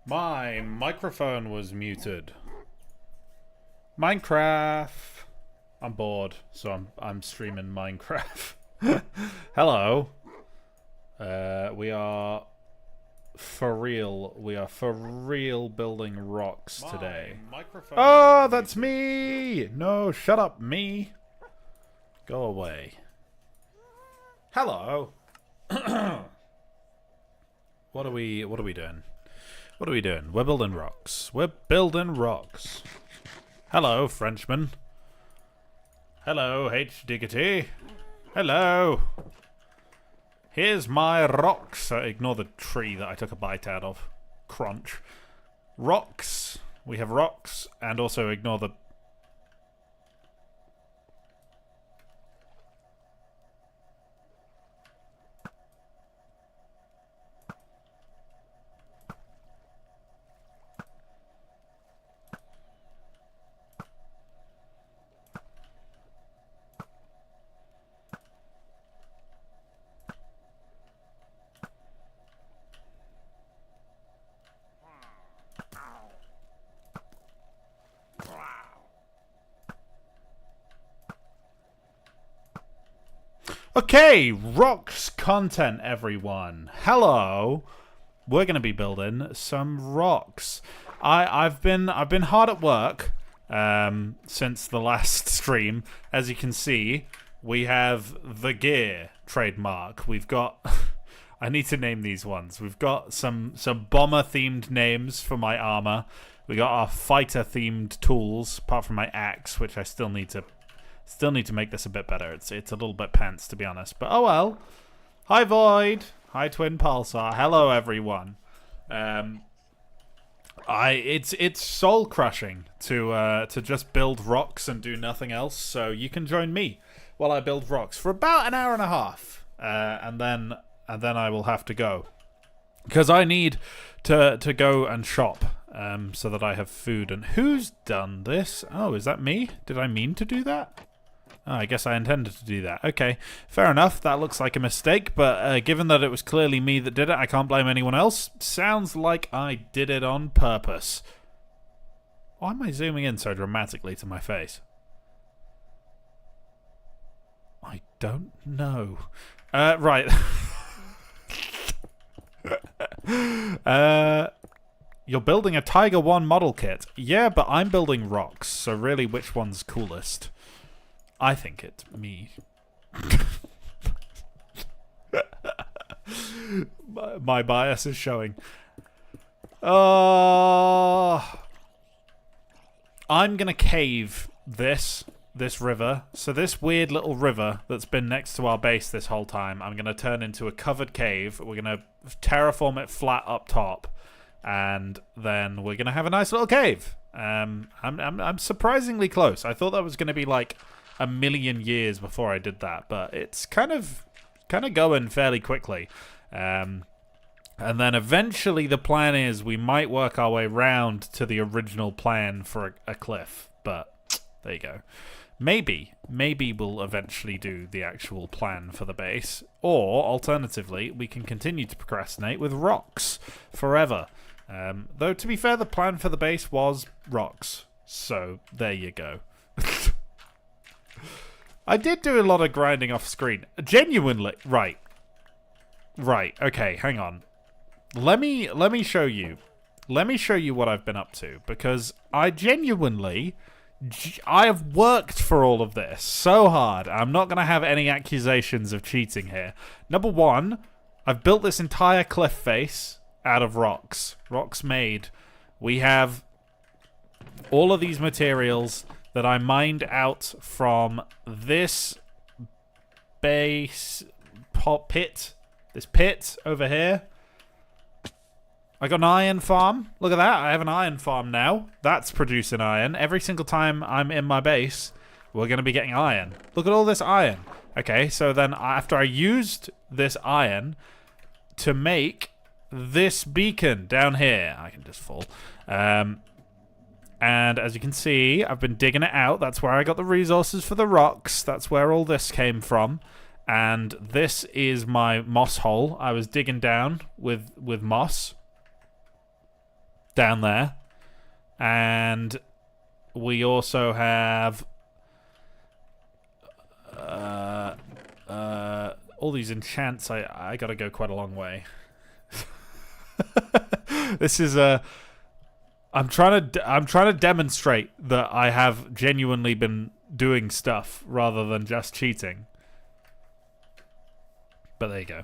My microphone was muted. Minecraft. I'm bored, so I'm streaming Minecraft. Hello. We are for real. We are for real building rocks today. Oh, that's me. No, shut up, me. Go away. Hello. What are we doing? What are we doing? We're building rocks. We're building rocks. Hello, Frenchman. Hello, H. Diggity. Hello. Here's my rocks. Ignore the tree that I took a bite out of. Crunch. Rocks. We have rocks, and also ignore the... Okay, rocks content, everyone. Hello. We're gonna be building some rocks. I've been hard at work since the last stream. As you can see, we have the gear trademark. We've got I need to name these ones. We've got some bomber themed names for my armor. We got our fighter themed tools, apart from my axe, which I still need to make this a bit better. It's a little bit pants, to be honest. But oh well. Hi Void. Hi Twin Pulsar. Hello everyone. It's soul crushing to just build rocks and do nothing else. So you can join me while I build rocks for about an hour and a half, and then I will have to go because I need to go and shop so that I have food. And who's done this? Oh, is that me? Did I mean to do that? Oh, I guess I intended to do that. Okay, fair enough. That looks like a mistake, but given that it was clearly me that did it, I can't blame anyone else. Sounds like I did it on purpose. Why am I zooming in so dramatically to my face? I don't know. Right. You're building a Tiger 1 model kit. Yeah, but I'm building rocks, so really which one's coolest? I think it's me. my bias is showing. I'm gonna cave this river. So this weird little river that's been next to our base this whole time, I'm gonna turn into a covered cave. We're gonna terraform it flat up top, and then we're gonna have a nice little cave. I'm surprisingly close. I thought that was gonna be like a million years before I did that, but it's kind of going fairly quickly. And then eventually the plan is we might work our way round to the original plan for a cliff, but there you go. Maybe we'll eventually do the actual plan for the base, or alternatively we can continue to procrastinate with rocks forever. Though to be fair, the plan for the base was rocks, so there you go. I did do a lot of grinding off screen. Genuinely. Right. Okay, hang on. Let me show you. Let me show you what I've been up to, because I have worked for all of this so hard. I'm not going to have any accusations of cheating here. Number one, I've built this entire cliff face out of rocks. Rocks made. We have all of these materials that I mined out from this base pit. This pit over here. I got an iron farm. Look at that. I have an iron farm now. That's producing iron. Every single time I'm in my base, we're going to be getting iron. Look at all this iron. Okay, so then after I used this iron to make this beacon down here, I can just fall. And as you can see, I've been digging it out. That's where I got the resources for the rocks. That's where all this came from. And this is my moss hole. I was digging down with moss. down there. And we also have all these enchants. I gotta go quite a long way. This is I'm trying to demonstrate that I have genuinely been doing stuff rather than just cheating. But there you go.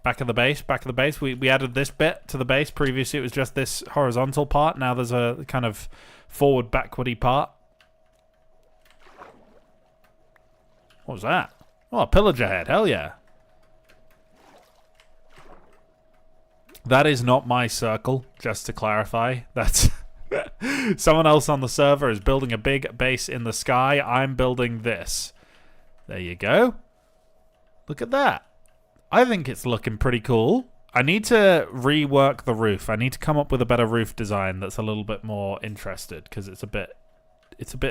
Back of the base. We added this bit to the base. Previously it was just this horizontal part. Now there's a kind of forward backwardy part. What was that? Oh, a pillager head. Hell yeah. That is not my circle, just to clarify. That's someone else on the server is building a big base in the sky. I'm building this. There you go. Look at that. I think it's looking pretty cool. I need to rework the roof. I need to come up with a better roof design that's a little bit more interested, because it's a bit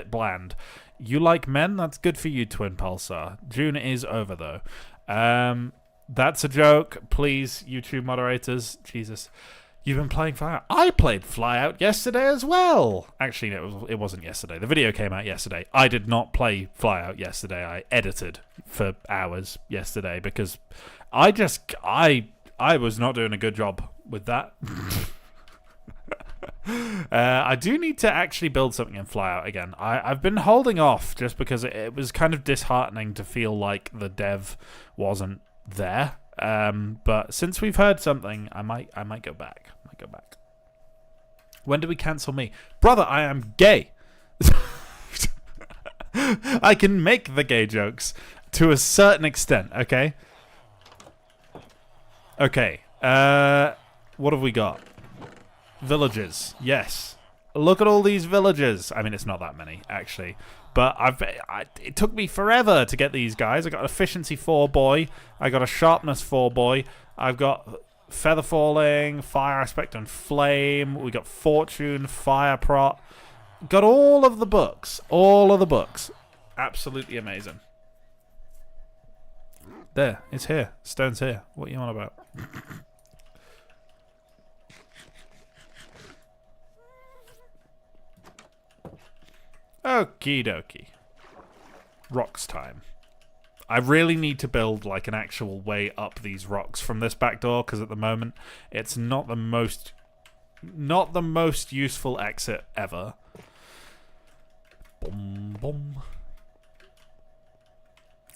bland. You like men? That's good for you, Twin Pulsar. June is over, though. That's a joke. Please, YouTube moderators. Jesus. You've been playing Flyout. I played Flyout yesterday as well. Actually, no, it wasn't yesterday. The video came out yesterday. I did not play Flyout yesterday. I edited for hours yesterday because I was not doing a good job with that. I do need to actually build something in Flyout again. I've been holding off just because it was kind of disheartening to feel like the dev wasn't there. But since we've heard something, I might go back. When do we cancel me? Brother, I am gay. I can make the gay jokes to a certain extent, okay? Okay. What have we got? Villages. Yes. Look at all these villages. I mean, it's not that many, actually. But it took me forever to get these guys. I got efficiency 4 boy. I got a sharpness 4 boy. I've got feather falling, fire aspect and flame. We got fortune, fire prot. Got all of the books. All of the books. Absolutely amazing. There, it's here. Stone's here. What are you on about? Okie dokie. Rocks time. I really need to build like an actual way up these rocks from this back door, because at the moment it's not the most useful exit ever. Boom, boom.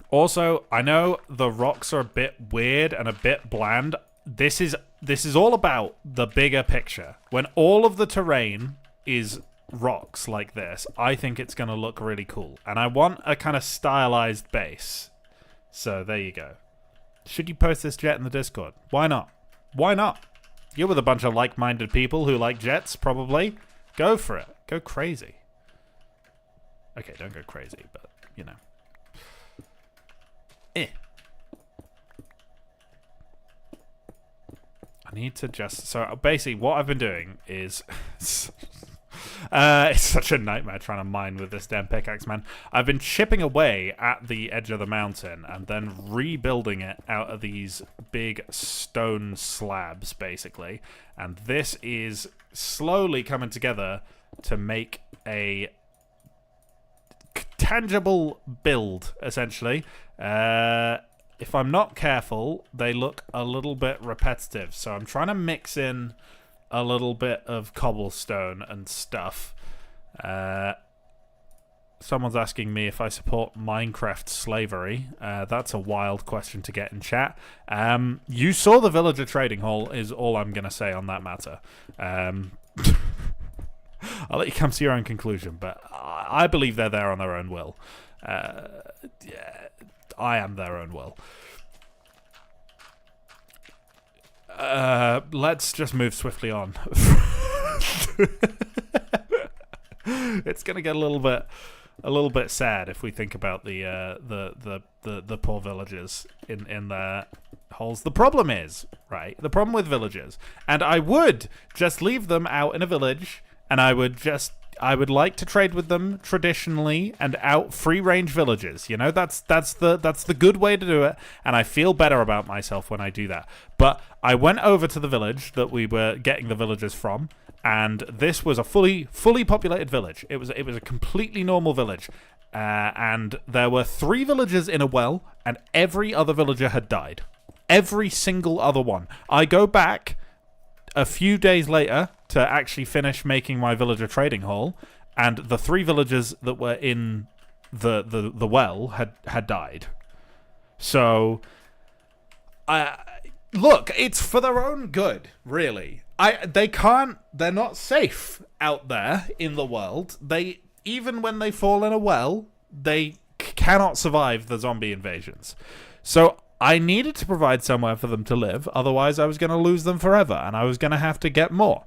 Also, I know the rocks are a bit weird and a bit bland. This is all about the bigger picture. When all of the terrain is rocks like this, I think it's going to look really cool. And I want a kind of stylized base. So there you go. Should you post this jet in the Discord? Why not? Why not? You're with a bunch of like-minded people who like jets, probably. Go for it. Go crazy. Okay, don't go crazy, but, you know. I need to just... So basically what I've been doing is... it's such a nightmare trying to mine with this damn pickaxe, man. I've been chipping away at the edge of the mountain and then rebuilding it out of these big stone slabs, basically. And this is slowly coming together to make a tangible build, essentially. If I'm not careful, they look a little bit repetitive. So I'm trying to mix in a little bit of cobblestone and stuff. Someone's asking me if I support Minecraft slavery. That's a wild question to get in chat. You saw the villager trading hall is all I'm going to say on that matter. I'll let you come to your own conclusion, but I believe they're there on their own will. Yeah, I am their own will. Let's just move swiftly on. It's gonna get a little bit sad if we think about the poor villagers in their holes. The problem is, right? The problem with villagers, and I would just leave them out in a village, and I would just I would like to trade with them traditionally and out free range villages. You know, that's the good way to do it, and I feel better about myself when I do that. But I went over to the village that we were getting the villagers from, and this was a fully populated village. It was a completely normal village, and there were 3 villagers in a well, and every other villager had died. Every single other one. I go back a few days later to actually finish making my villager trading hall, and the 3 villagers that were in the well had died. So, look, it's for their own good, really. They're not safe out there in the world. Even when they fall in a well, they cannot survive the zombie invasions. So I needed to provide somewhere for them to live, otherwise I was going to lose them forever, and I was going to have to get more.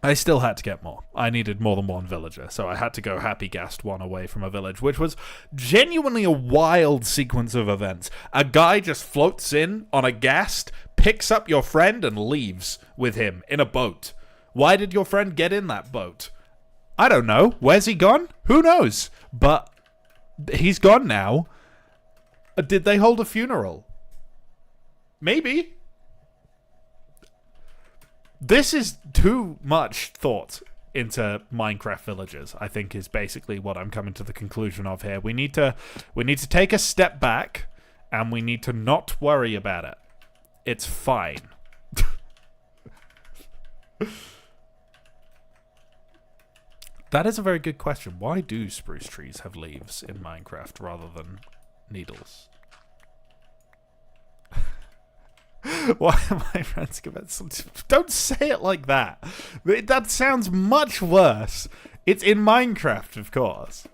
I still had to get more. I needed more than 1 villager, so I had to go happy gassed 1 away from a village, which was genuinely a wild sequence of events. A guy just floats in on a ghast, picks up your friend, and leaves with him in a boat. Why did your friend get in that boat? I don't know. Where's he gone? Who knows? But he's gone now. Did they hold a funeral? Maybe. This is too much thought into Minecraft villagers, I think, is basically what I'm coming to the conclusion of here. We need to take a step back, and we need to not worry about it. It's fine. That is a very good question. Why do spruce trees have leaves in Minecraft rather than needles? Why am I ranting about something? Don't say it like that. That sounds much worse. It's in Minecraft, of course.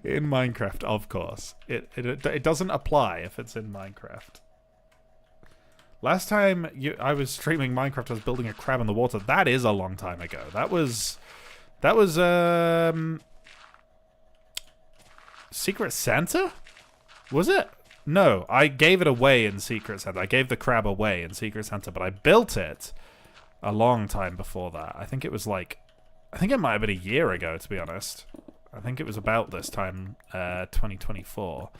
In Minecraft, of course. It doesn't apply if it's in Minecraft. Last time I was streaming Minecraft, I was building a crab in the water. That is a long time ago. That was Secret Santa? Was it? No, I gave it away in Secret Santa. I gave the crab away in Secret Santa, but I built it a long time before that. I think it might have been a year ago, to be honest. I think it was about this time, 2024.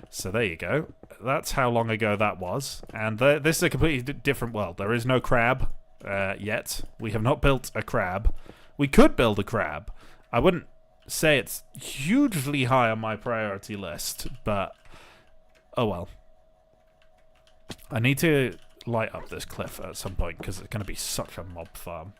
So there you go. That's how long ago that was. And this is a completely different world. There is no crab yet. We have not built a crab. We could build a crab. I wouldn't say it's hugely high on my priority list, but oh well. I need to light up this cliff at some point because it's going to be such a mob farm.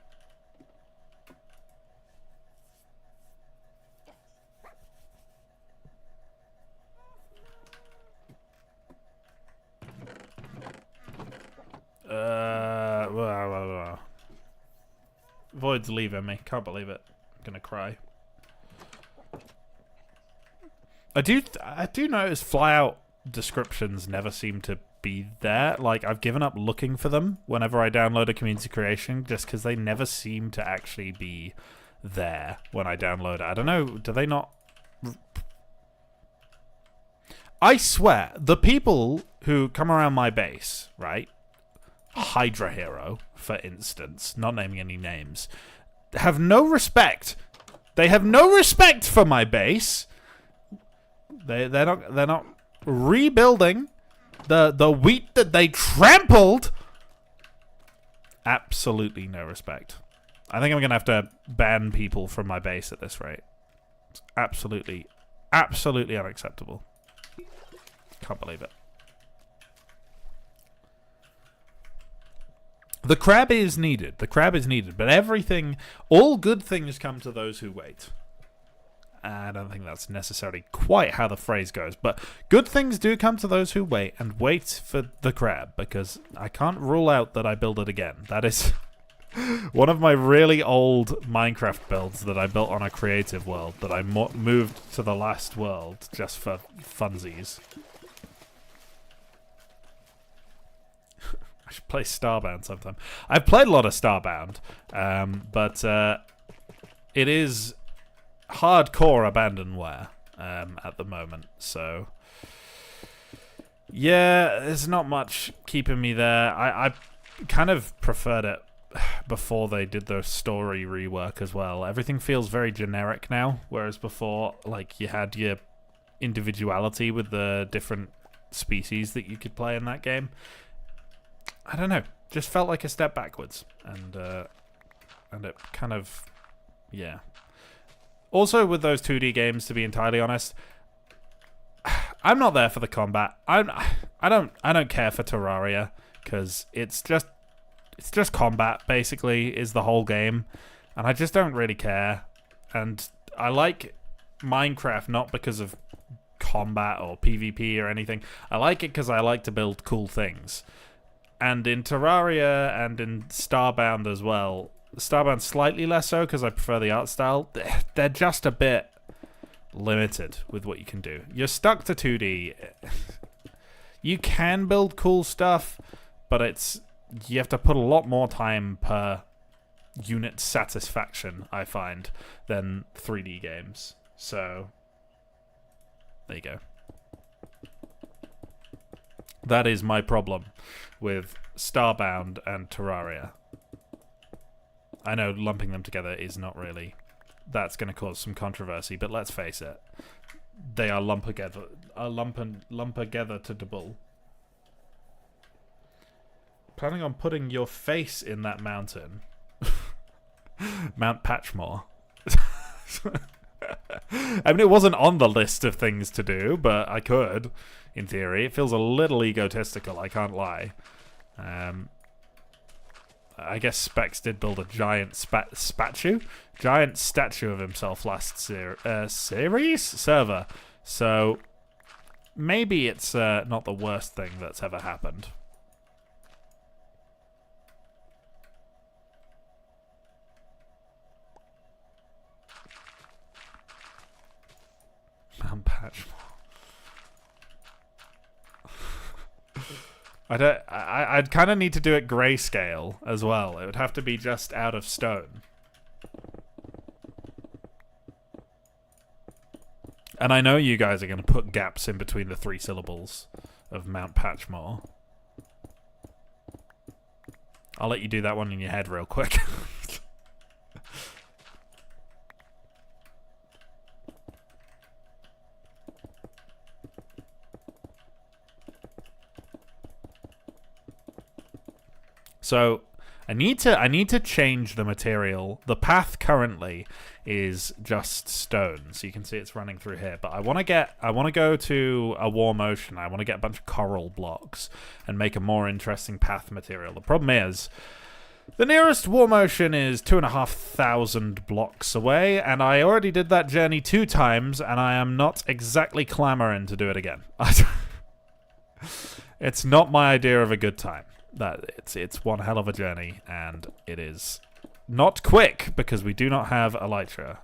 Void's leaving me. Can't believe it. I'm gonna cry. I do notice flyout descriptions never seem to be there. Like, I've given up looking for them whenever I download a community creation, just because they never seem to actually be there when I download it. I don't know. Do they not? I swear, the people who come around my base, right? Hydra Hero, for instance, not naming any names, have no respect. They have no respect for my base. They're not rebuilding the wheat that they trampled. Absolutely no respect. I think I'm gonna have to ban people from my base at this rate. It's absolutely unacceptable. Can't believe it. The crab is needed. The crab is needed. But all good things come to those who wait. I don't think that's necessarily quite how the phrase goes. But good things do come to those who wait, and wait for the crab, because I can't rule out that I build it again. That is one of my really old Minecraft builds that I built on a creative world that I moved to the last world just for funsies. I should play Starbound sometime. I've played a lot of Starbound, but it is hardcore abandonware at the moment. So, yeah, there's not much keeping me there. I kind of preferred it before they did the story rework as well. Everything feels very generic now, whereas before, like, you had your individuality with the different species that you could play in that game. I don't know, just felt like a step backwards, and it kind of, yeah. Also, with those 2D games, to be entirely honest, I'm not there for the combat. I don't care for Terraria, because it's just combat, basically, is the whole game, and I just don't really care. And I like Minecraft not because of combat or PvP or anything. I like it because I like to build cool things. And in Terraria and in Starbound as well, Starbound slightly less so because I prefer the art style, they're just a bit limited with what you can do. You're stuck to 2D. You can build cool stuff, but you have to put a lot more time per unit satisfaction, I find, than 3D games. So, there you go. That is my problem with Starbound and Terraria. I know lumping them together is not really... That's going to cause some controversy, but let's face it. They are lump together to double. Planning on putting your face in that mountain. Mount Patchmore. I mean, it wasn't on the list of things to do, but I could, in theory. It feels a little egotistical, I can't lie. I guess Specs did build a giant giant statue of himself last server. So maybe it's not the worst thing that's ever happened. Mount Patchmore. I'd kind of need to do it grayscale as well. It would have to be just out of stone. And I know you guys are going to put gaps in between the 3 syllables of Mount Patchmore. I'll let you do that one in your head real quick. So I need to change the material. The path currently is just stone, so you can see it's running through here. But I want to go to a warm ocean. I want to get a bunch of coral blocks and make a more interesting path material. The problem is, the nearest warm ocean is 2,500 blocks away, and I already did that journey 2 times, and I am not exactly clamoring to do it again. It's not my idea of a good time. It's one hell of a journey, and it is not quick because we do not have elytra.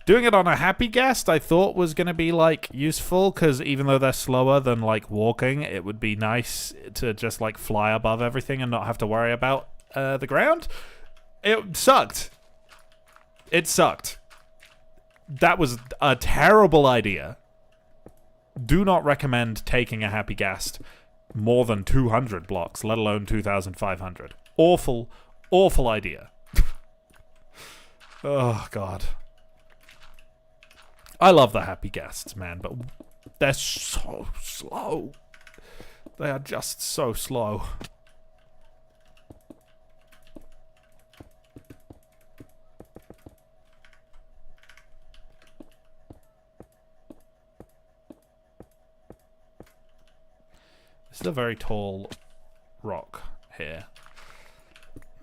Doing it on a happy guest I thought was going to be like useful, because even though they're slower than like walking, it would be nice to just like fly above everything and not have to worry about the ground. It sucked. It sucked. That was a terrible idea. Do not recommend taking a happy guest more than 200 blocks, let alone 2,500. Awful, awful idea. Oh, God. I love the happy guests, man, but they're so slow. They are just so slow. This is a very tall rock here.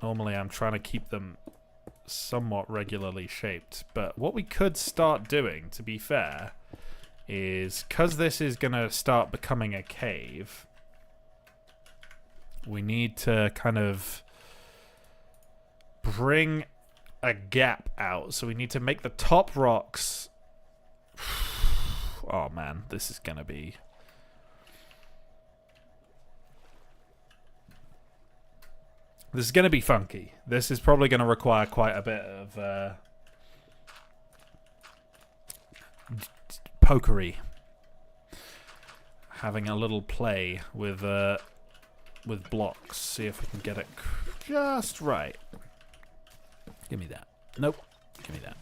Normally I'm trying to keep them somewhat regularly shaped, but what we could start doing, to be fair, is because this is going to start becoming a cave, we need to kind of bring a gap out. So we need to make the top rocks... Oh man, this is going to be... This is going to be funky. This is probably going to require quite a bit of pokery. Having a little play with with blocks. See if we can get it just right. Give me that. Nope. Give me that.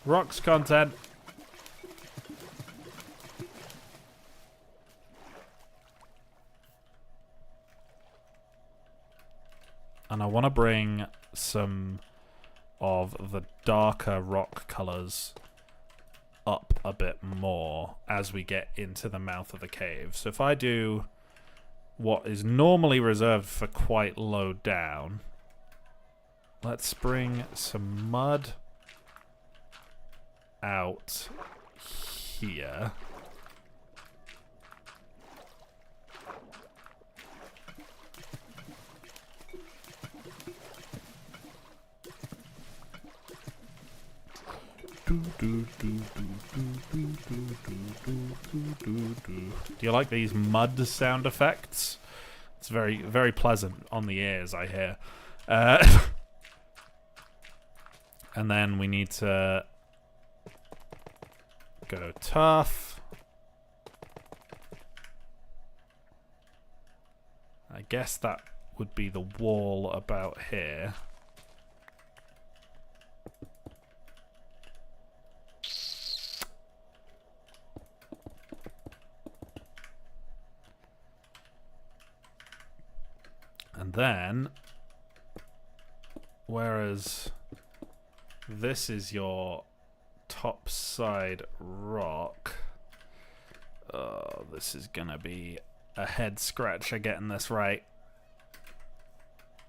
Rocks content. And I want to bring some of the darker rock colors up a bit more as we get into the mouth of the cave. So if I do what is normally reserved for quite low down, let's bring some mud out here. Do you like these mud sound effects? It's very, very pleasant on the ears, I hear. And then we need to go tough. I guess that would be the wall about here. And then, whereas this is your top side rock, oh, this is gonna be a head scratcher getting this right.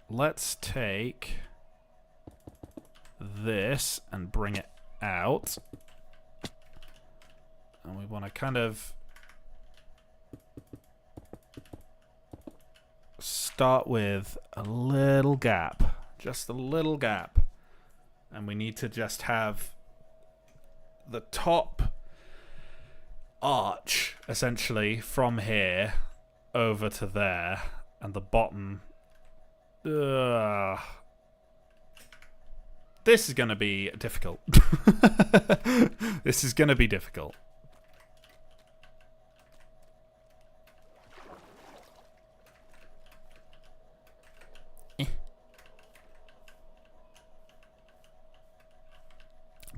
Let's take this and bring it out. And we want to kind of start with a little gap, just a little gap, and we need to just have the top arch essentially from here over to there, and the bottom. This is going to be difficult. This is going to be difficult.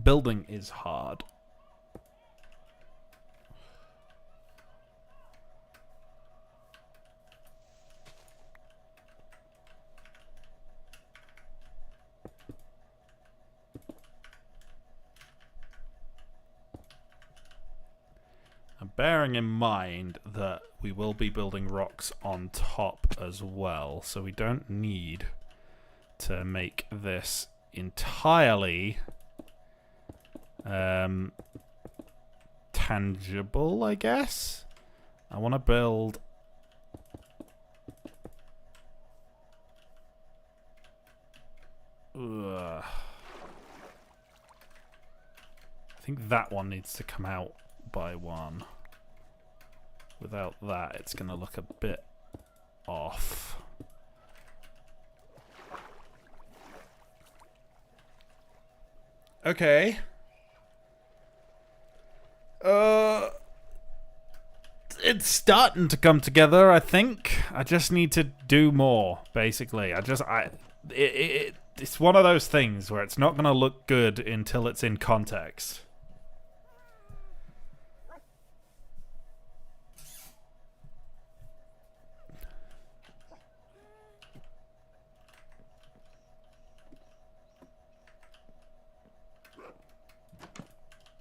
Building is hard. And bearing in mind that we will be building rocks on top as well, so we don't need to make this entirely tangible, I guess. I want to build I think that one needs to come out by one. Without that, it's going to look a bit off. Okay. It's starting to come together, I think. I just need to do more, basically. It's one of those things where it's not going to look good until it's in context.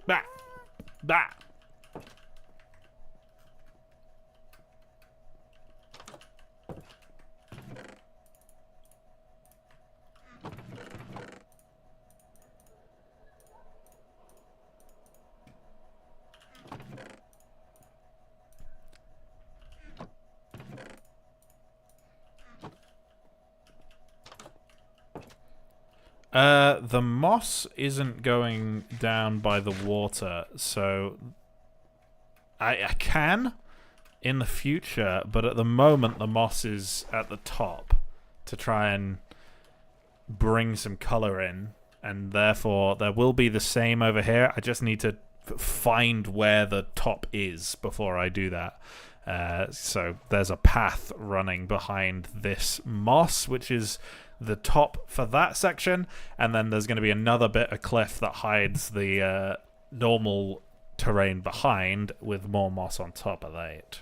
Bah! Bah! The moss isn't going down by the water, so I can in the future, but at the moment the moss is at the top to try and bring some color in, and therefore there will be the same over here. I just need to find where the top is before I do that. So there's a path running behind this moss, which is the top for that section, and then there's going to be another bit of cliff that hides the normal terrain behind with more moss on top of that.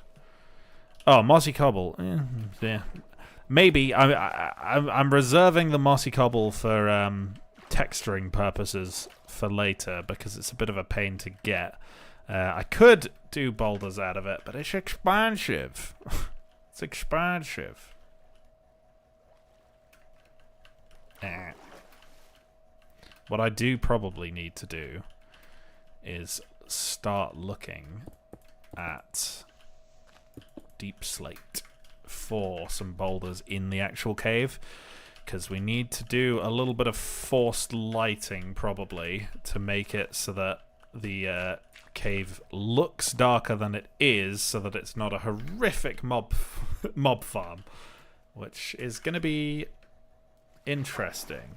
Oh, mossy cobble. Yeah. Maybe I'm reserving the mossy cobble for texturing purposes for later because it's a bit of a pain to get. I could do boulders out of it, but it's expensive. It's expensive. What I do probably need to do is start looking at deep slate for some boulders in the actual cave, because we need to do a little bit of forced lighting probably to make it so that the cave looks darker than it is, so that it's not a horrific mob farm, which is going to be interesting.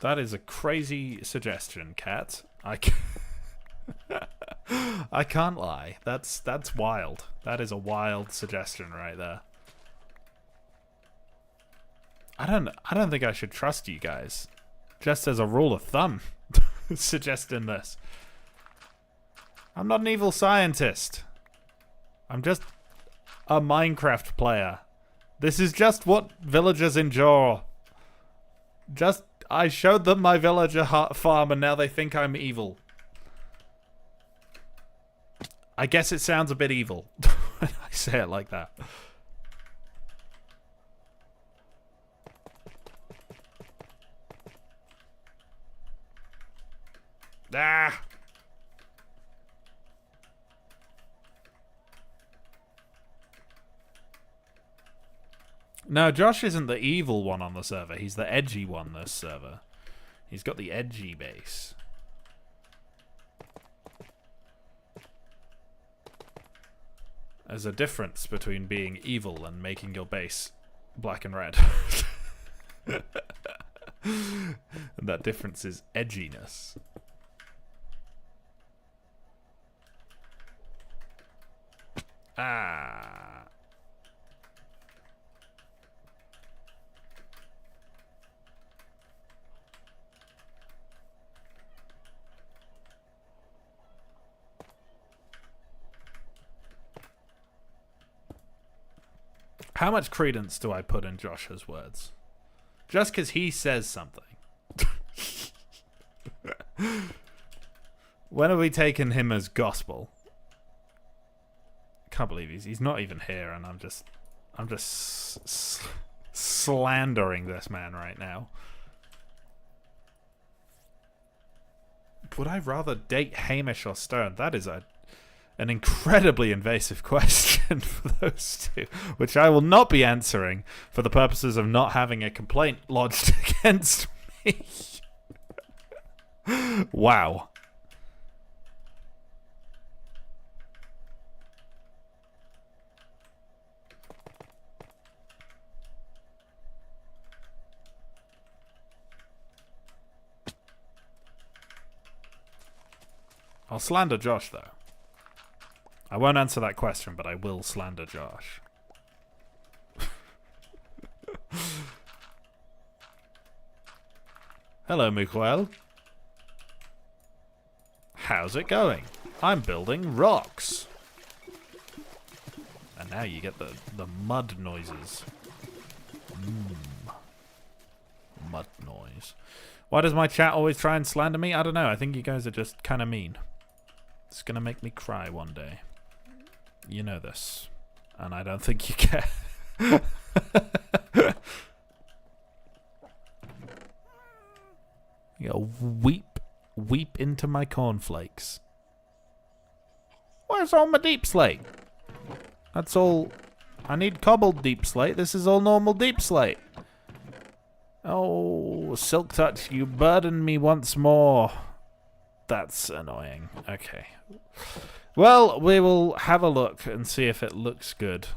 That is a crazy suggestion, Cat. I can't lie. That's wild. That is a wild suggestion right there. I don't think I should trust you guys. Just as a rule of thumb, suggesting this. I'm not an evil scientist. I'm just a Minecraft player. This is just what villagers endure. I showed them my villager farm and now they think I'm evil. I guess it sounds a bit evil when I say it like that. Ah! No, Josh isn't the evil one on the server. He's the edgy one this server. He's got the edgy base. There's a difference between being evil and making your base black and red. And that difference is edginess. Ah. How much credence do I put in Josh's words? Just because he says something. When are we taking him as gospel? Can't believe he's not even here, and I'm just slandering this man right now. Would I rather date Hamish or Stern? That is an incredibly invasive question for those two, which I will not be answering for the purposes of not having a complaint lodged against me. Wow. I'll slander Josh, though. I won't answer that question, but I will slander Josh. Hello, Miguel. How's it going? I'm building rocks. And now you get the mud noises. Mud noise. Why does my chat always try and slander me? I don't know. I think you guys are just kind of mean. It's going to make me cry one day. You know this. And I don't think you care. You go weep into my cornflakes. Where's all my deep slate? That's all. I need cobbled deep slate. This is all normal deep slate. Oh, Silk Touch, you burden me once more. That's annoying. Okay. Well, we will have a look and see if it looks good.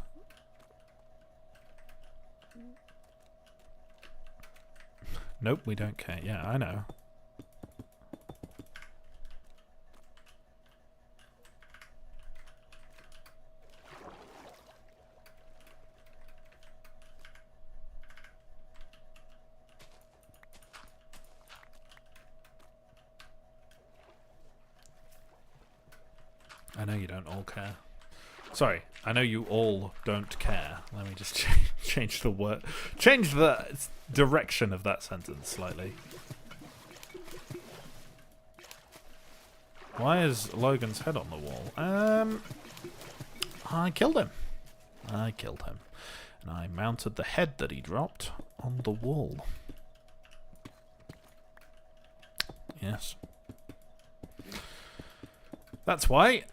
Nope, we don't care. Yeah, I know. I know you don't all care. Sorry, I know you all don't care. Let me just change the word, change the direction of that sentence slightly. Why is Logan's head on the wall? I killed him. I killed him. And I mounted the head that he dropped on the wall. Yes. That's why.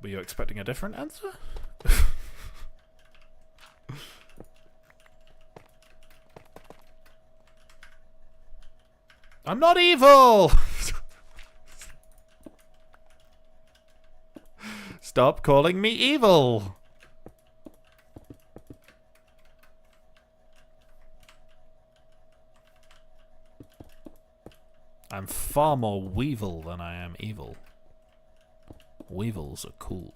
Were you expecting a different answer? I'm not evil! Stop calling me evil! I'm far more weevil than I am evil. Weevils are cool.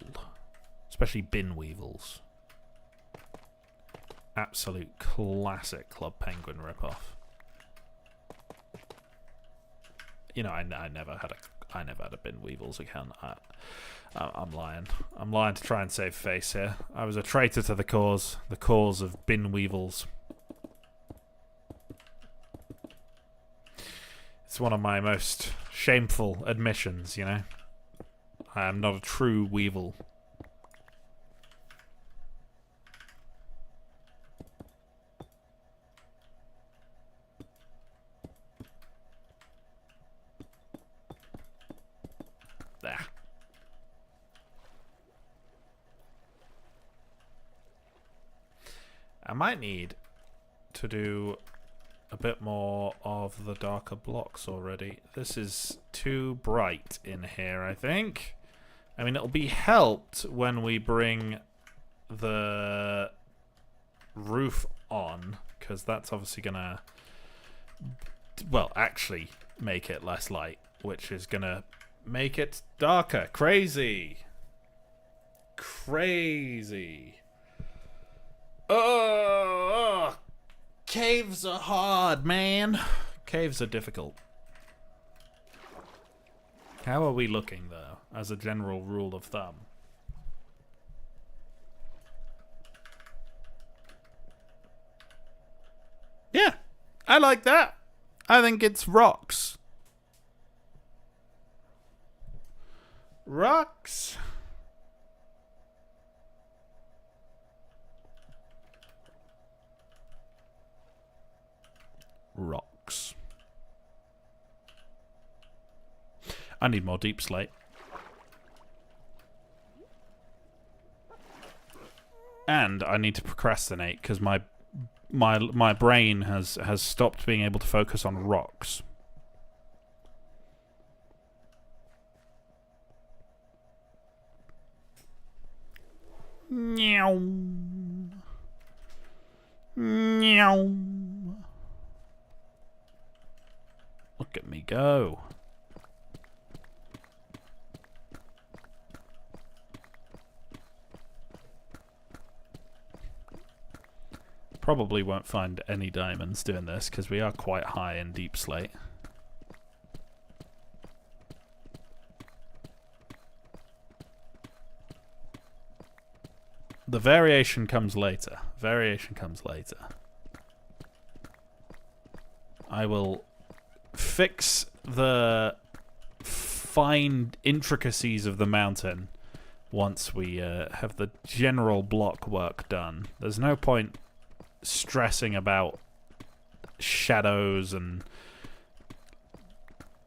Especially bin weevils. Absolute classic Club Penguin ripoff. You know, I never had a bin weevils account. I'm lying. I'm lying to try and save face here. I was a traitor to the cause of bin weevils. It's one of my most shameful admissions, you know. I am not a true weevil. There. I might need to do a bit more of the darker blocks already. This is too bright in here, I think. I mean, it'll be helped when we bring the roof on, because that's obviously gonna, well, actually make it less light, which is gonna make it darker. Crazy. Crazy. Oh, caves are hard, man. Caves are difficult. How are we looking, though, as a general rule of thumb? Yeah, I like that. I think it's rocks. Rocks. Rocks. I need more deep slate. And I need to procrastinate because my brain has stopped being able to focus on rocks. Meow. Meow. Look at me go. Probably won't find any diamonds doing this because we are quite high in deep slate. The variation comes later. Variation comes later. I will fix the fine intricacies of the mountain once we have the general block work done. There's no point stressing about shadows and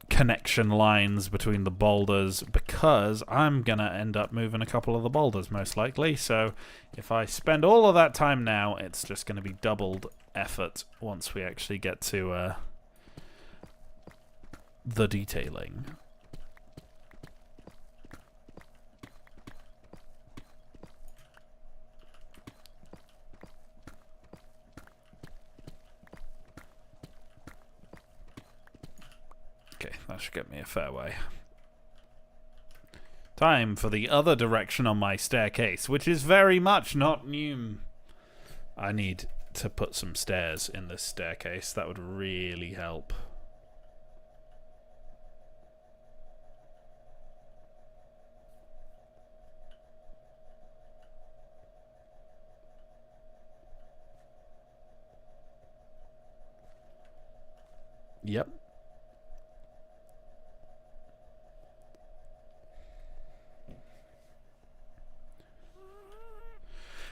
connection lines between the boulders because I'm gonna end up moving a couple of the boulders most likely, so if I spend all of that time now it's just gonna be doubled effort once we actually get to the detailing. That should get me a fair way. Time for the other direction on my staircase, which is very much not new. I need to put some stairs in this staircase. That would really help. Yep.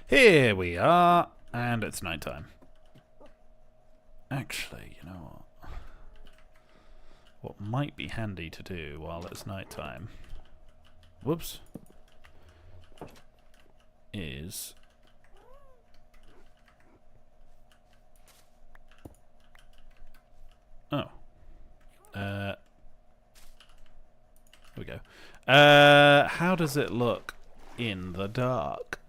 Here we are, and it's nighttime. Actually, you know what? What might be handy to do while it's nighttime, whoops, is here we go. How does it look in the dark?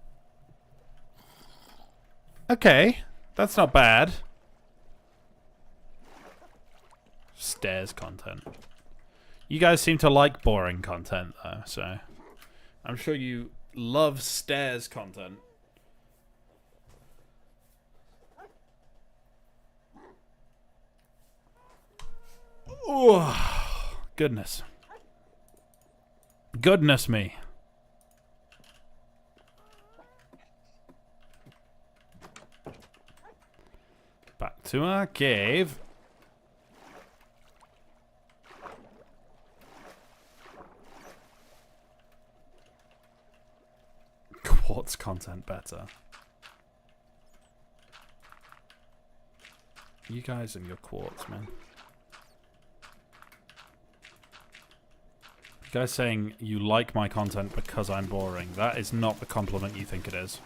Okay, that's not bad. Stairs content. You guys seem to like boring content, though, so I'm sure you love stairs content. Oh, goodness. Goodness me. Back to our cave. Quartz content better. You guys and your quartz, man. You guys saying you like my content because I'm boring. That is not the compliment you think it is.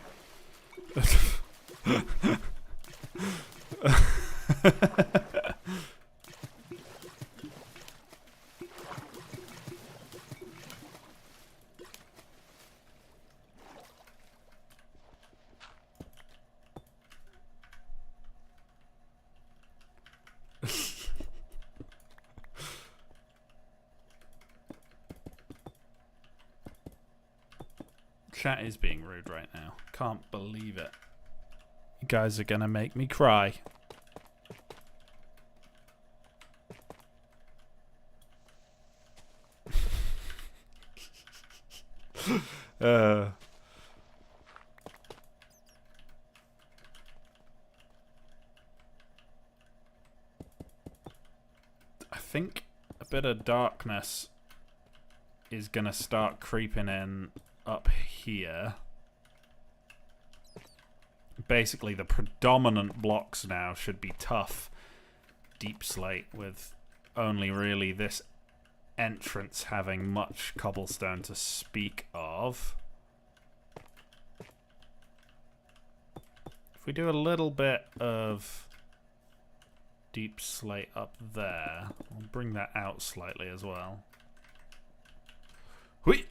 Chat is being rude right now. Can't believe it. You guys are gonna make me cry. I think a bit of darkness is gonna start creeping in up here. Basically, the predominant blocks now should be tough deep slate, with only really this entrance having much cobblestone to speak of. If we do a little bit of deep slate up there, we'll bring that out slightly as well. Hui!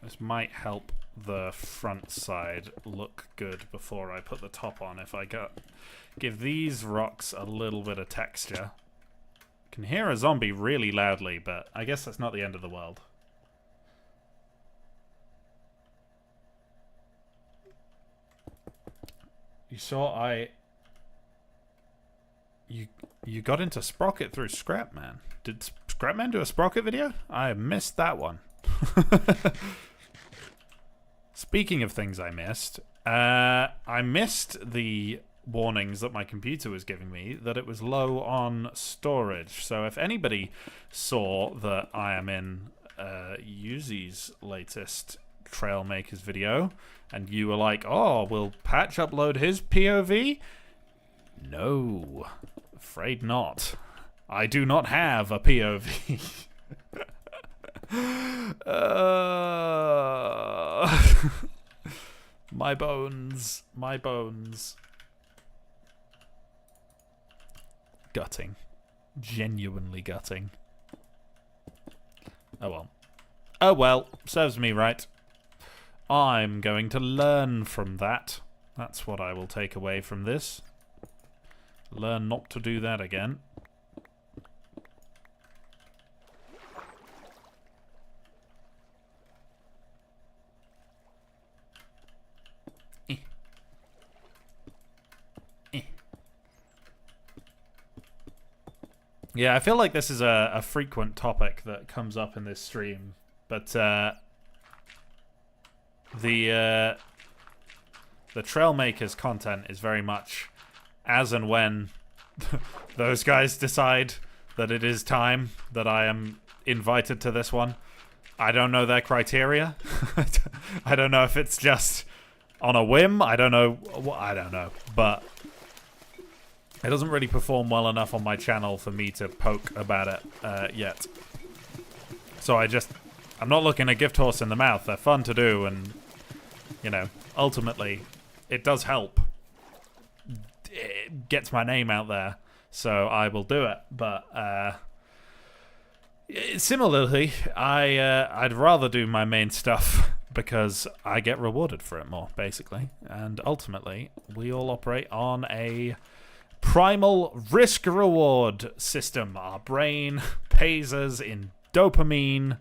This might help the front side look good before I put the top on. If I give these rocks a little bit of texture. Can hear a zombie really loudly, but I guess that's not the end of the world. You saw you got into Sprocket through Scrapman. Did Scrapman do a Sprocket video? I missed that one. Speaking of things I missed the warnings that my computer was giving me that it was low on storage. So if anybody saw that I am in Yuzi's latest Trailmakers video and you were like, oh, will Patch upload his POV? No, afraid not. I do not have a POV. My bones, my bones. Gutting. Genuinely gutting. Oh well. Oh well, serves me right. I'm going to learn from that That's what I will take away from this. Learn not to do that again. Yeah, I feel like this is a frequent topic that comes up in this stream, but the Trailmakers content is very much as and when those guys decide that it is time that I am invited to this one. I don't know their criteria. I don't know if it's just on a whim. I don't know. I don't know, but it doesn't really perform well enough on my channel for me to poke about it yet. So I'm not looking a gift horse in the mouth. They're fun to do, and, you know, ultimately, it does help. It gets my name out there, so I will do it. But similarly, I'd rather do my main stuff because I get rewarded for it more, basically. And ultimately, we all operate on a primal risk-reward system. Our brain pays us in dopamine,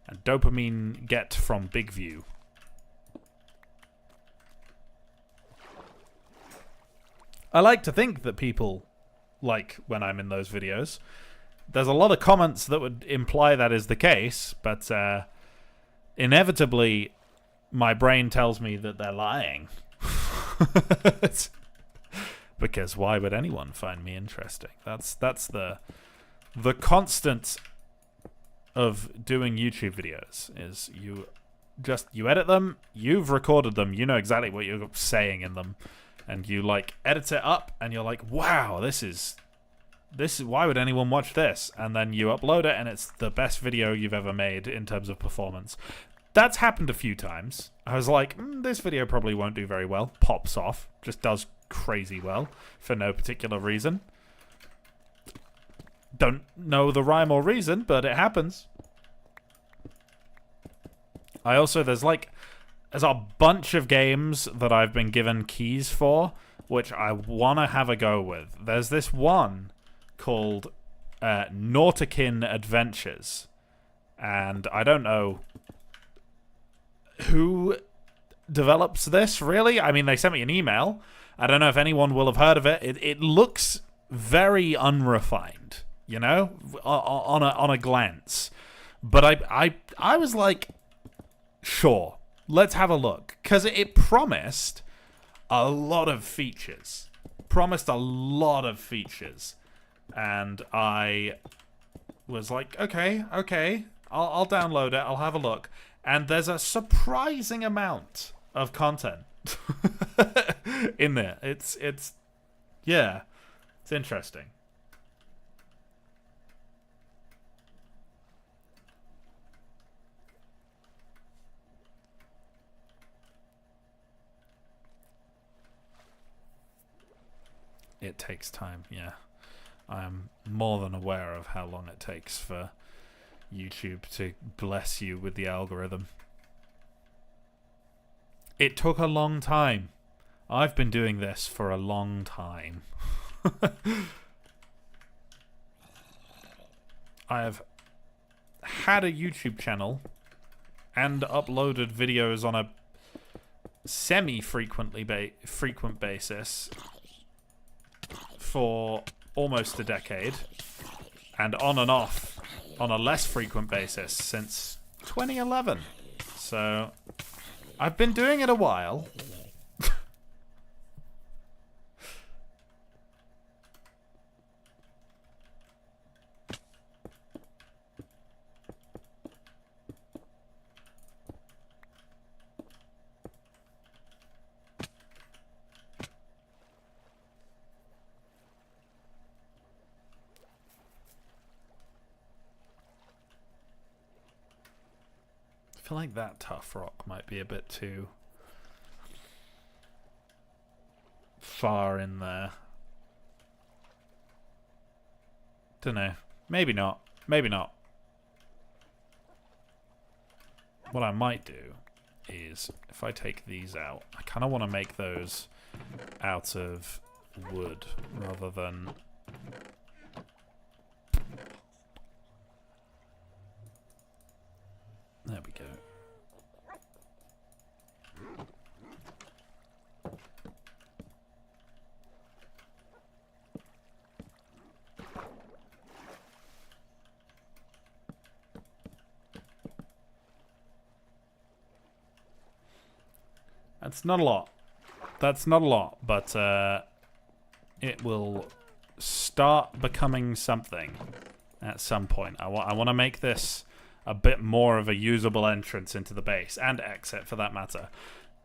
and dopamine get from Big View. I like to think that people like when I'm in those videos. There's a lot of comments that would imply that is the case, but inevitably my brain tells me that they're lying. Because why would anyone find me interesting? That's the constant of doing YouTube videos, is you edit them, you've recorded them, you know exactly what you're saying in them, and you like edit it up and you're like, wow, this is why would anyone watch this? And then you upload it and it's the best video you've ever made in terms of performance. That's happened a few times. I was like, this video probably won't do very well. Pops off. Just does crazy well for no particular reason. Don't know the rhyme or reason, but it happens. There's a bunch of games that I've been given keys for, which I want to have a go with. There's this one called Nautikin Adventures, and I don't know who develops this, really. I mean, they sent me an email. I don't know if anyone will have heard of it. It looks very unrefined, you know, on a glance. But I was like, sure, let's have a look, because it promised a lot of features. And I was like, okay, I'll download it, I'll have a look. And there's a surprising amount of content in there. It's interesting. It takes time, yeah. I am more than aware of how long it takes for YouTube to bless you with the algorithm. It took a long time. I've been doing this for a long time. I have had a YouTube channel and uploaded videos on a semi-frequent basis for almost a decade, and on and off on a less frequent basis since 2011. So I've been doing it a while. I feel like that tough rock might be a bit too far in there. Dunno. Maybe not. Maybe not. What I might do is if I take these out, I kind of want to make those out of wood rather than... There we go. That's not a lot. That's not a lot, but it will start becoming something at some point. I want to make this a bit more of a usable entrance into the base, and exit for that matter.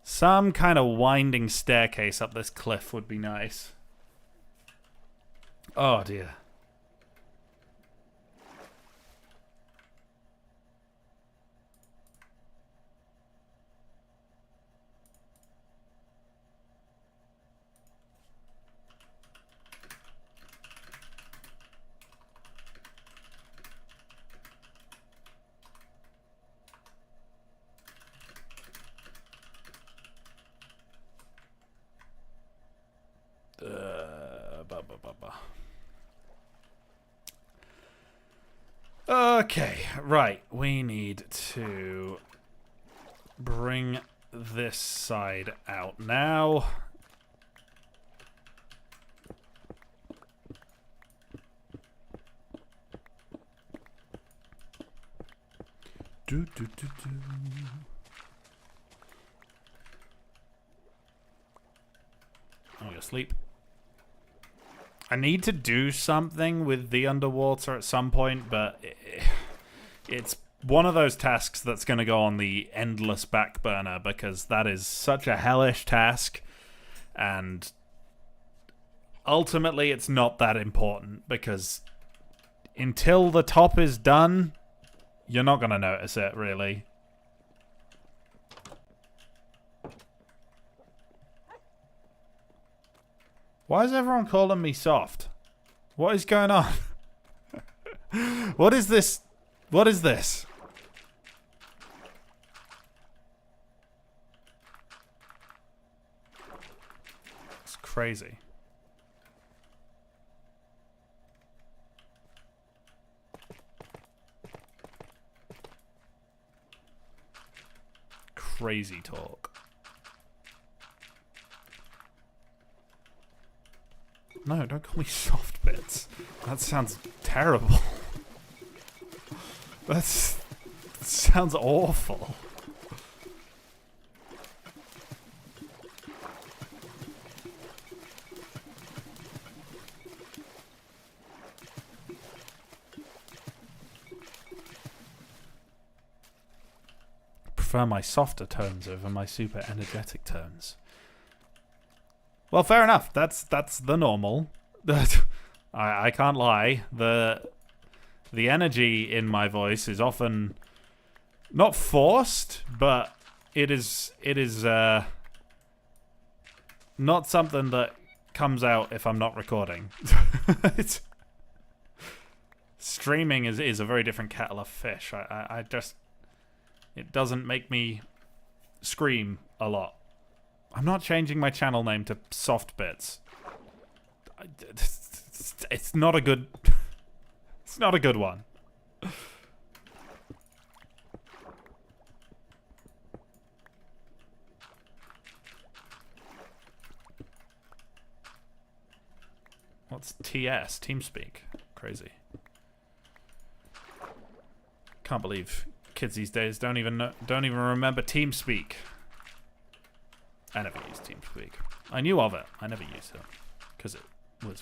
Some kind of winding staircase up this cliff would be nice. Oh dear. Okay, right. We need to bring this side out now. I'm gonna sleep. I need to do something with the underwater at some point, but it's one of those tasks that's going to go on the endless back burner because that is such a hellish task, and ultimately it's not that important because until the top is done, you're not going to notice it, really. Why is everyone calling me soft? What is going on? What is this? What is this? It's crazy. Crazy talk. No, don't call me soft bits. That sounds terrible. That sounds awful. I prefer my softer tones over my super energetic tones. Well, fair enough. That's the normal. I can't lie. The energy in my voice is often not forced, but it is not something that comes out if I'm not recording. Streaming is a very different kettle of fish. I just, it doesn't make me scream a lot. I'm not changing my channel name to Soft Bits. It's not a good... It's not a good one. What's TS? TeamSpeak. Crazy. Can't believe kids these days don't even remember TeamSpeak. I never used TeamSpeak. I knew of it. I never used it because it was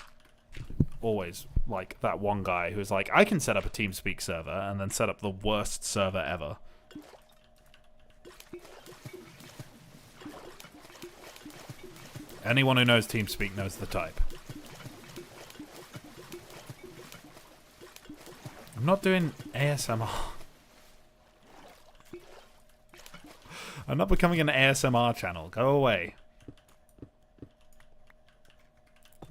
always like that one guy who was like, I can set up a TeamSpeak server, and then set up the worst server ever. Anyone who knows TeamSpeak knows the type. I'm not doing ASMR. I'm not becoming an ASMR channel. Go away.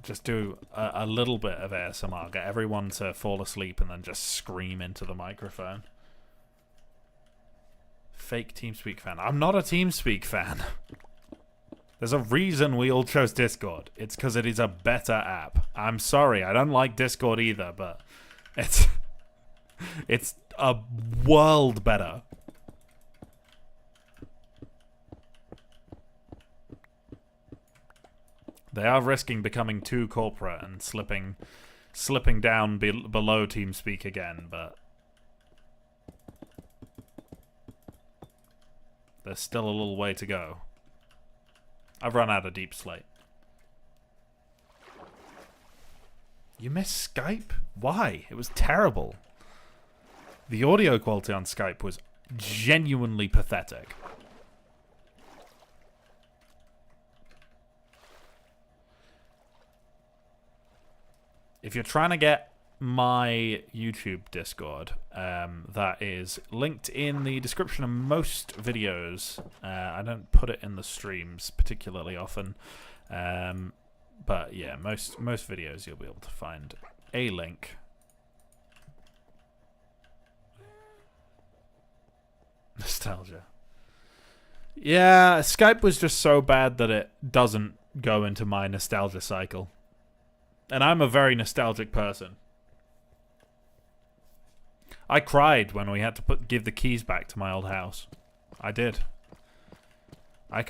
Just do a little bit of ASMR. Get everyone to fall asleep and then just scream into the microphone. fake TeamSpeak fan. I'm not a TeamSpeak fan. There's a reason we all chose Discord. It's because it is a better app. I'm sorry, I don't like Discord either, but it's a world better. They are risking becoming too corporate and slipping down below TeamSpeak again, but there's still a little way to go. I've run out of deep slate. You missed Skype? Why? It was terrible. The audio quality on Skype was genuinely pathetic. If you're trying to get my YouTube Discord, that is linked in the description of most videos. I don't put it in the streams particularly often, but yeah, most videos you'll be able to find a link. Nostalgia. Yeah, Skype was just so bad that it doesn't go into my nostalgia cycle. And I'm a very nostalgic person. I cried when we had to give the keys back to my old house. I did. I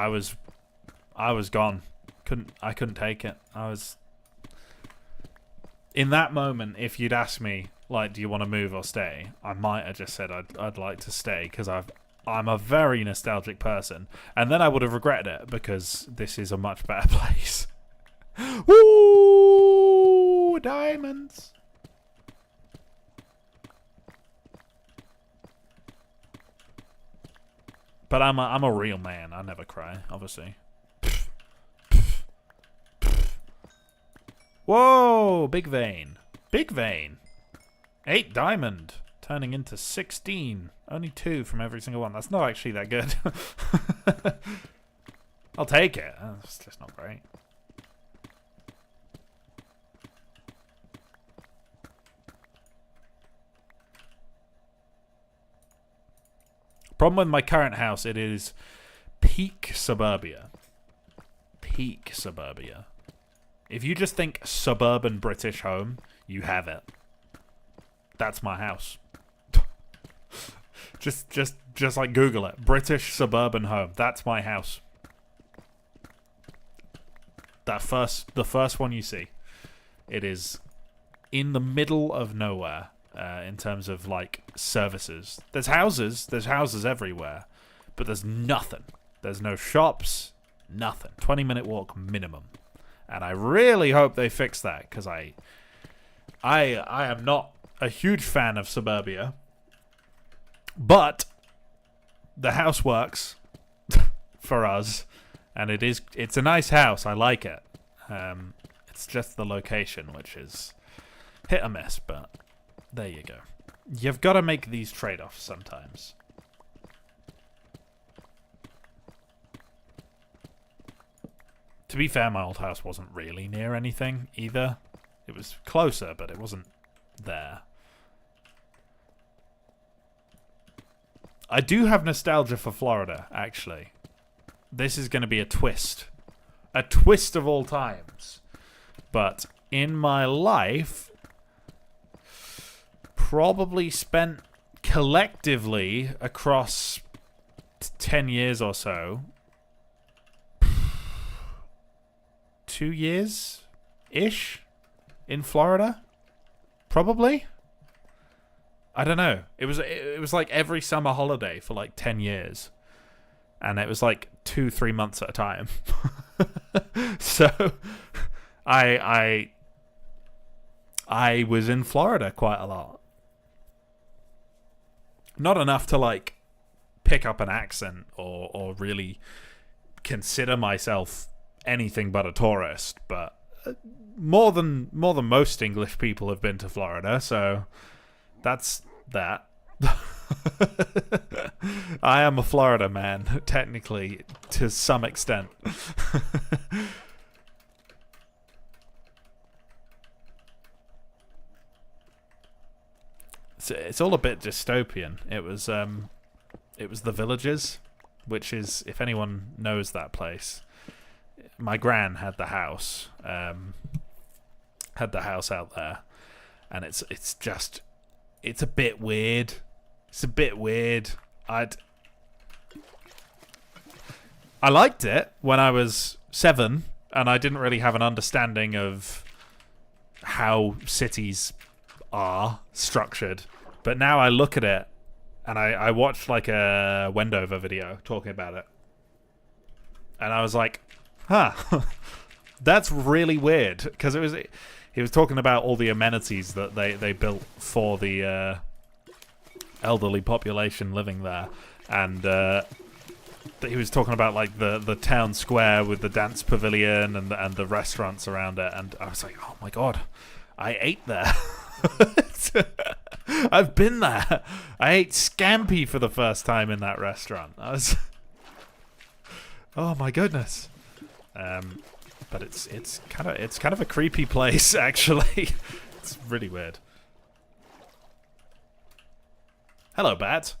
was gone. I couldn't take it. I was in that moment. If you'd asked me, like, do you want to move or stay, I might have just said I'd like to stay because I'm a very nostalgic person, and then I would have regretted it because this is a much better place. Woo! Diamonds. But I'm a real man. I never cry, obviously. Whoa! Big vein. Big vein. 8 diamond. Turning into 16. Only 2 from every single one. That's not actually that good. I'll take it. It's just not great. Problem with my current house, it is peak suburbia. Peak suburbia. If you just think suburban British home, you have it. That's my house. just like Google it. British suburban home. That's my house. The first one you see. It is in the middle of nowhere. In terms of like services, there's houses everywhere, but there's nothing. There's no shops, nothing. 20-minute walk minimum, and I really hope they fix that because I am not a huge fan of suburbia, but the house works for us, and it's a nice house. I like it. It's just the location which is hit or miss, but. There you go. You've got to make these trade-offs sometimes. To be fair, my old house wasn't really near anything either. It was closer, but it wasn't there. I do have nostalgia for Florida, actually. This is going to be a twist. A twist of all times. But in my life... probably spent collectively across 10 years or so 2 years-ish in Florida, probably. I don't know. It was like every summer holiday for like 10 years, and it was like 2-3 months at a time. So I was in Florida quite a lot. Not enough to like pick up an accent or really consider myself anything but a tourist, but more than most English people have been to Florida, so that's that. I am a Florida man, technically, to some extent. It's all a bit dystopian. It was it was the Villages, which is, if anyone knows that place, my gran had the house. Had the house out there, and it's a bit weird. It's a bit weird. I liked it when I was 7, and I didn't really have an understanding of how cities are structured. But now I look at it, and I watched like a Wendover video talking about it, and I was like, huh, that's really weird, because he was talking about all the amenities that they built for the elderly population living there, and he was talking about like the town square with the dance pavilion and the restaurants around it, and I was like, oh my god, I ate there. I've been there. I ate scampi for the first time in that restaurant. Oh my goodness. But it's kind of a creepy place, actually. It's really weird. Hello, bat.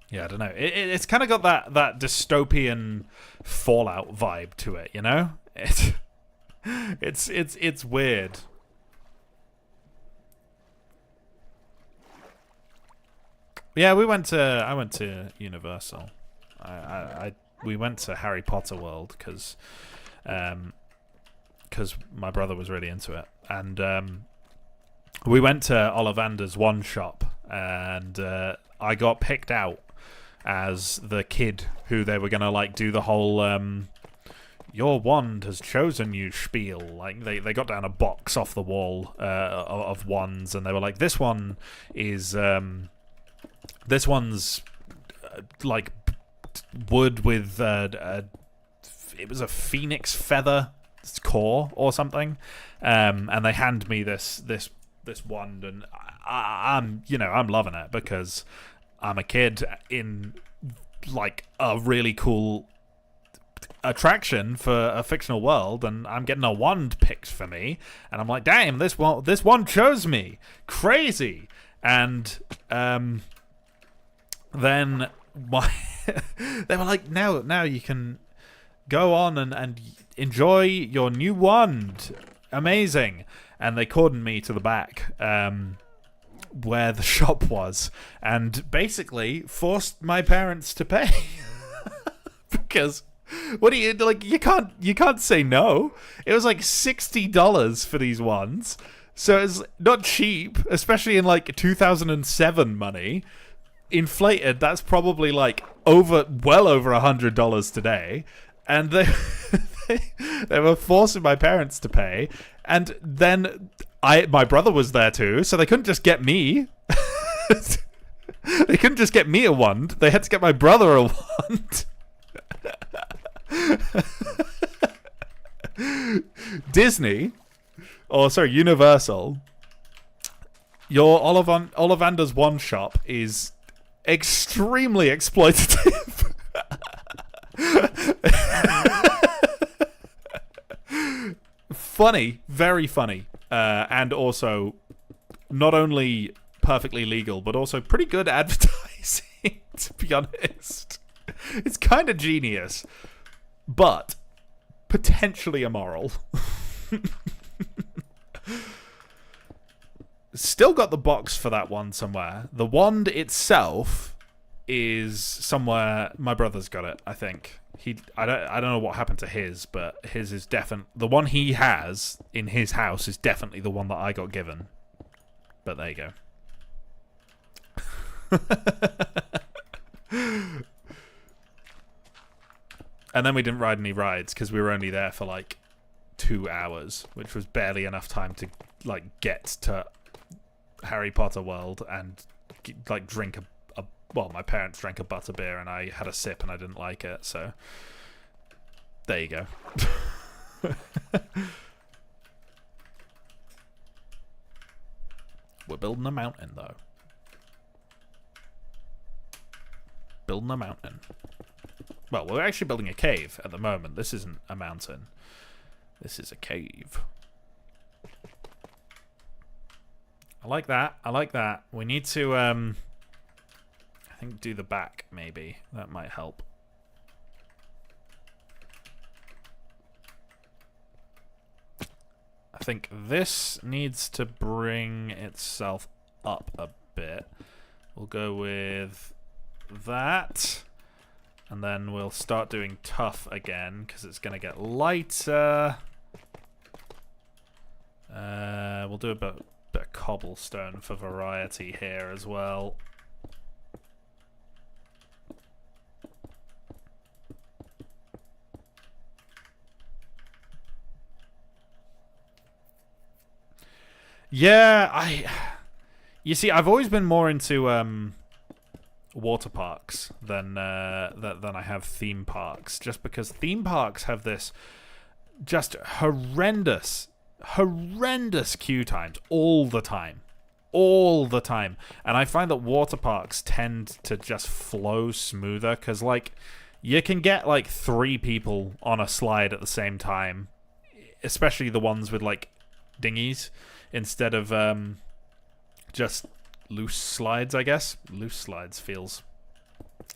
Yeah, I don't know. It's kind of got that dystopian Fallout vibe to it, you know? It's weird. Yeah, I went to Universal. We went to Harry Potter World because my brother was really into it, and we went to Ollivander's one shop, and I got picked out as the kid who they were gonna like do the whole your wand has chosen you spiel. Like they got down a box off the wall of wands, and they were like, this one is this one's like wood with it was a phoenix feather core or something, and they hand me this wand, and I'm loving it because I'm a kid in like a really cool attraction for a fictional world, and I'm getting a wand picked for me, and I'm like, damn, this one chose me, crazy. And then they were like, now you can go on and enjoy your new wand, amazing. And they cordoned me to the back where the shop was, and basically forced my parents to pay. Because what do you like? You can't say no. It was like $60 for these wands, so it's not cheap, especially in like 2007 money. Inflated, that's probably like well over $100 today, and they were forcing my parents to pay, and then my brother was there too, so they couldn't just get me. They couldn't just get me a wand. They had to get my brother a wand. Universal. Your Ollivander's one shop is extremely exploitative. Funny, very funny, and also not only perfectly legal, but also pretty good advertising, to be honest. It's kind of genius, but potentially immoral. Still got the box for that one somewhere. The wand itself is somewhere. My brother's got it, I think. I don't know what happened to his, but his is definitely the one he has in his house is definitely the one that I got given. But there you go. And then we didn't ride any rides because we were only there for like 2 hours, which was barely enough time to like get to Harry Potter World and like drink well, my parents drank a butterbeer and I had a sip and I didn't like it, so there you go. We're building a mountain though. Building a mountain. Well, we're actually building a cave at the moment. This isn't a mountain. This is a cave. I like that. I like that. We need to, I think do the back, maybe. That might help. I think this needs to bring itself up a bit. We'll go with that. And then we'll start doing tough again, because it's going to get lighter. We'll do a bit of cobblestone for variety here as well. Yeah, you see, I've always been more into water parks than I have theme parks, just because theme parks have this just horrendous queue times all the time, and I find that water parks tend to just flow smoother, because like you can get like 3 people on a slide at the same time, especially the ones with like dinghies, instead of just loose slides, I guess. Loose slides feels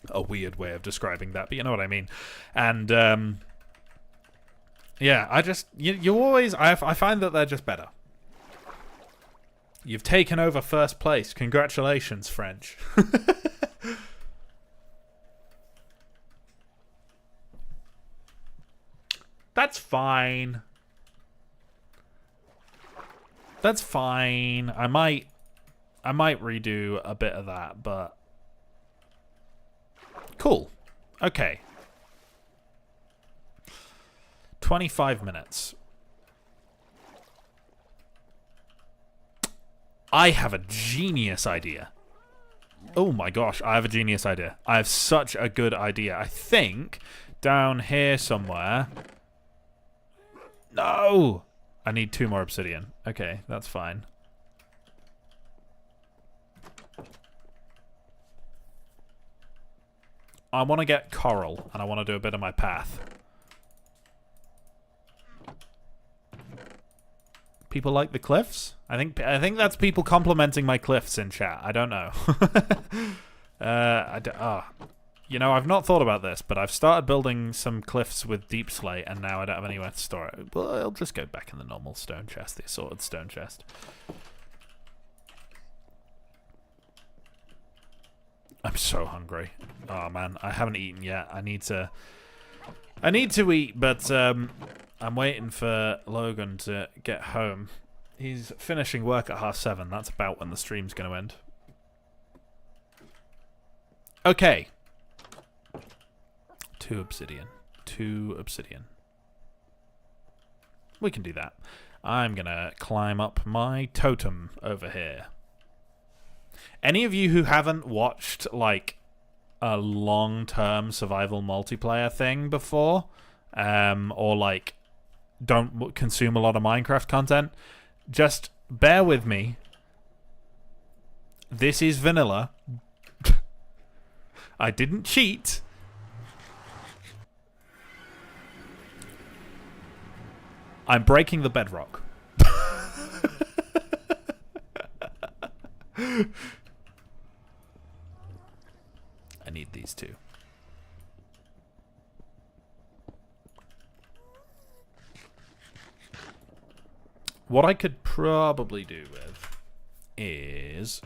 a weird way of describing that, but you know what I mean. And yeah, I just you always I find that they're just better. You've taken over first place. Congratulations, French. That's fine. That's fine. I might redo a bit of that, but cool. Okay. 25 minutes. I have a genius idea. Oh my gosh, I have a genius idea. I have such a good idea. I think down here somewhere. No! I need 2 more obsidian. Okay, that's fine. I want to get coral, and I want to do a bit of my path. People like the cliffs? I think that's people complimenting my cliffs in chat. I don't know. You know, I've not thought about this, but I've started building some cliffs with deep slate, and now I don't have anywhere to store it. Well, I'll just go back in the normal stone chest, the assorted stone chest. I'm so hungry. Oh man, I haven't eaten yet. I need to eat, but I'm waiting for Logan to get home. He's finishing work at 7:30. That's about when the stream's going to end. Okay. 2 obsidian. 2 obsidian. We can do that. I'm going to climb up my totem over here. Any of you who haven't watched, like, a long-term survival multiplayer thing before, or, like, don't consume a lot of Minecraft content, just bear with me. This is vanilla. I didn't cheat. I'm breaking the bedrock. I need these 2. What I could probably do with is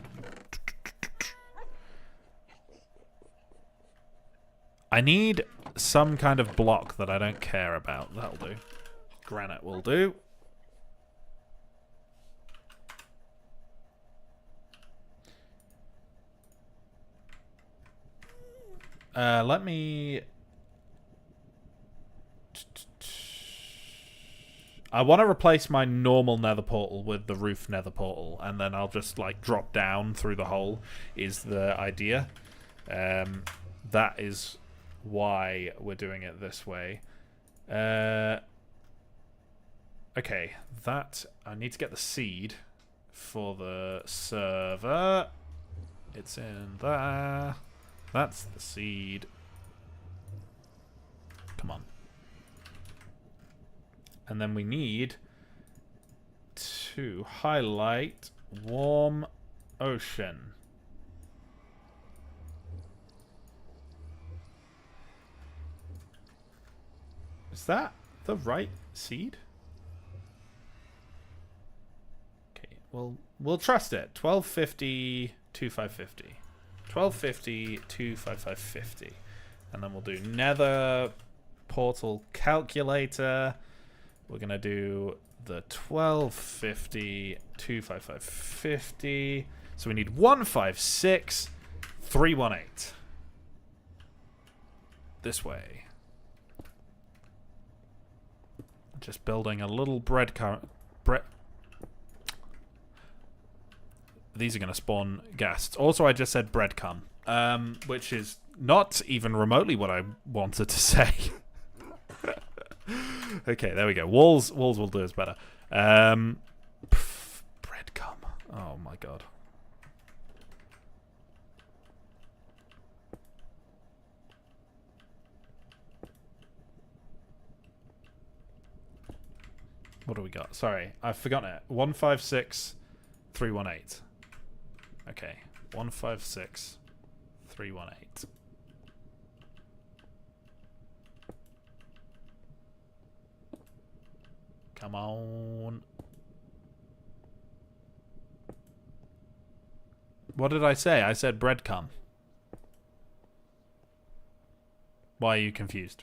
I need some kind of block that I don't care about. That'll do. Granite will do. Let me... I want to replace my normal nether portal with the roof nether portal, and then I'll just, like, drop down through the hole, is the idea. That is why we're doing it this way. Okay, that... I need to get the seed for the server. It's in there. That's the seed. Come on. And then we need to highlight Warm ocean. Is that the right seed? Okay, well, we'll trust it. 1250, 2550. 1250, 25550. And then we'll do nether portal calculator. We're going to do the 1250, 25550. So we need 156, 318. This way. Just building a little These are going to spawn ghasts. Also, I just said breadcrumb, which is not even remotely what I wanted to say. Okay, there we go. Walls will do us better. Breadcrumb. Oh my god. What do we got? Sorry, I've forgotten it. 156, 318. Okay, 156, 318. Come on. What did I say? I said breadcrumb. Why are you confused?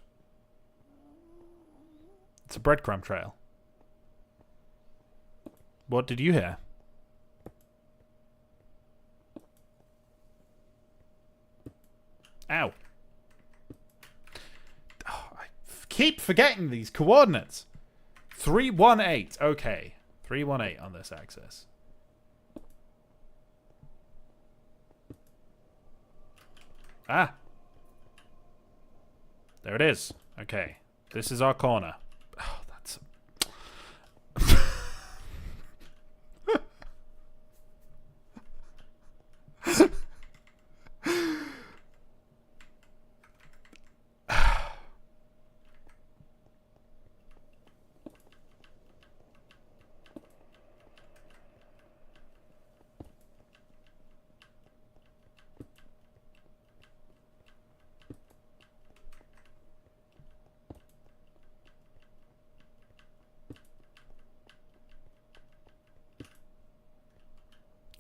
It's a breadcrumb trail. What did you hear? Ow. Oh, I keep forgetting these coordinates. 318. Okay. 318 on this axis. Ah. There it is. Okay. This is our corner. Oh, that's...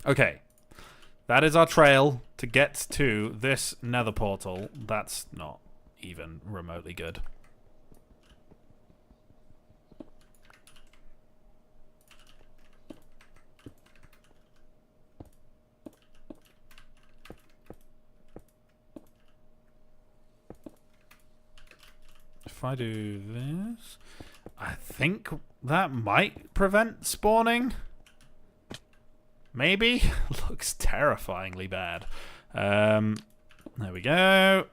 Okay. That is our trail to get to this nether portal. That's not even remotely good. If I do this, I think that might prevent spawning. Maybe? Looks terrifyingly bad. There we go.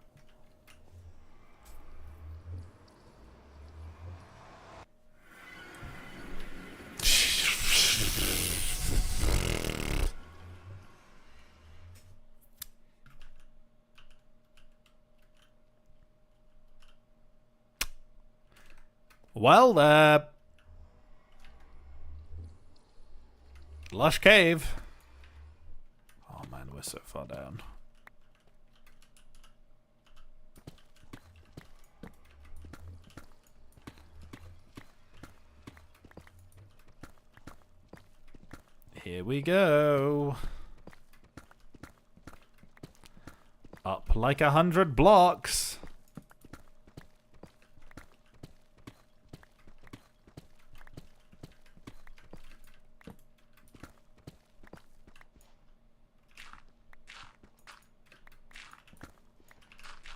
Well, lush cave. Oh man, we're so far down. Here we go. Up like 100 blocks.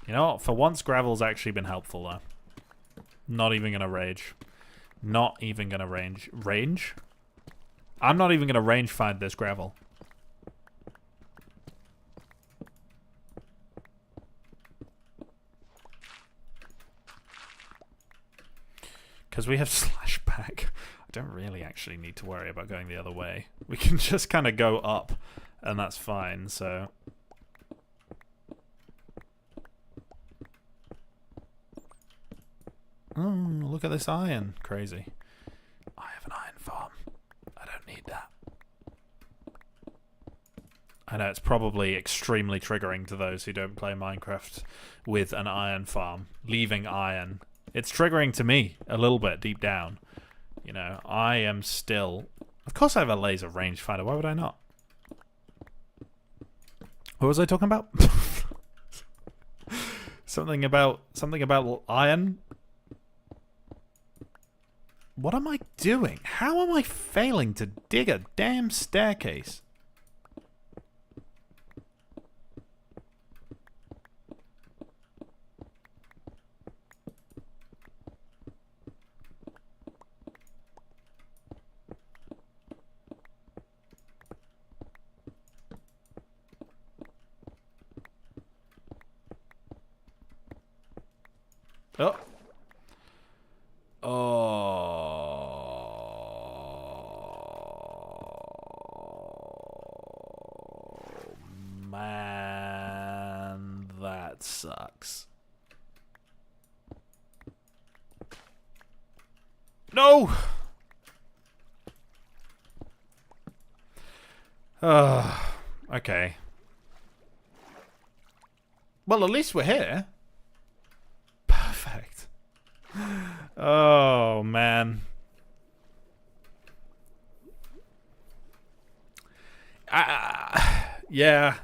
You know what? For once, gravel's actually been helpful, though. Not even gonna rage. Not even gonna range? I'm not even gonna range find this gravel. Because we have slashback. I don't really actually need to worry about going the other way. We can just kind of go up, and that's fine, so... Oh, look at this iron. Crazy. I have an iron farm. I don't need that. I know it's probably extremely triggering to those who don't play Minecraft with an iron farm. Leaving iron. It's triggering to me a little bit deep down. You know, I am still... Of course I have a laser rangefinder. Why would I not? What was I talking about? something about iron? What am I doing? How am I failing to dig a damn staircase? Oh. Oh. Man, that sucks. No! Okay. Well, at least we're here. Perfect. Oh, man. Yeah.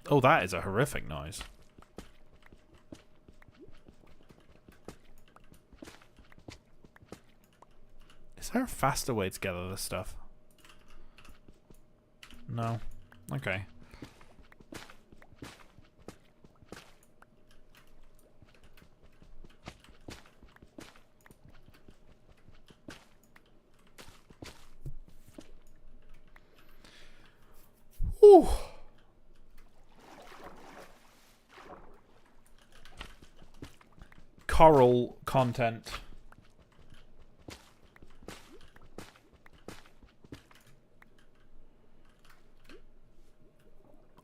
Oh, that is a horrific noise. Is there a faster way to gather this stuff? No. Okay. Ooh. Coral content.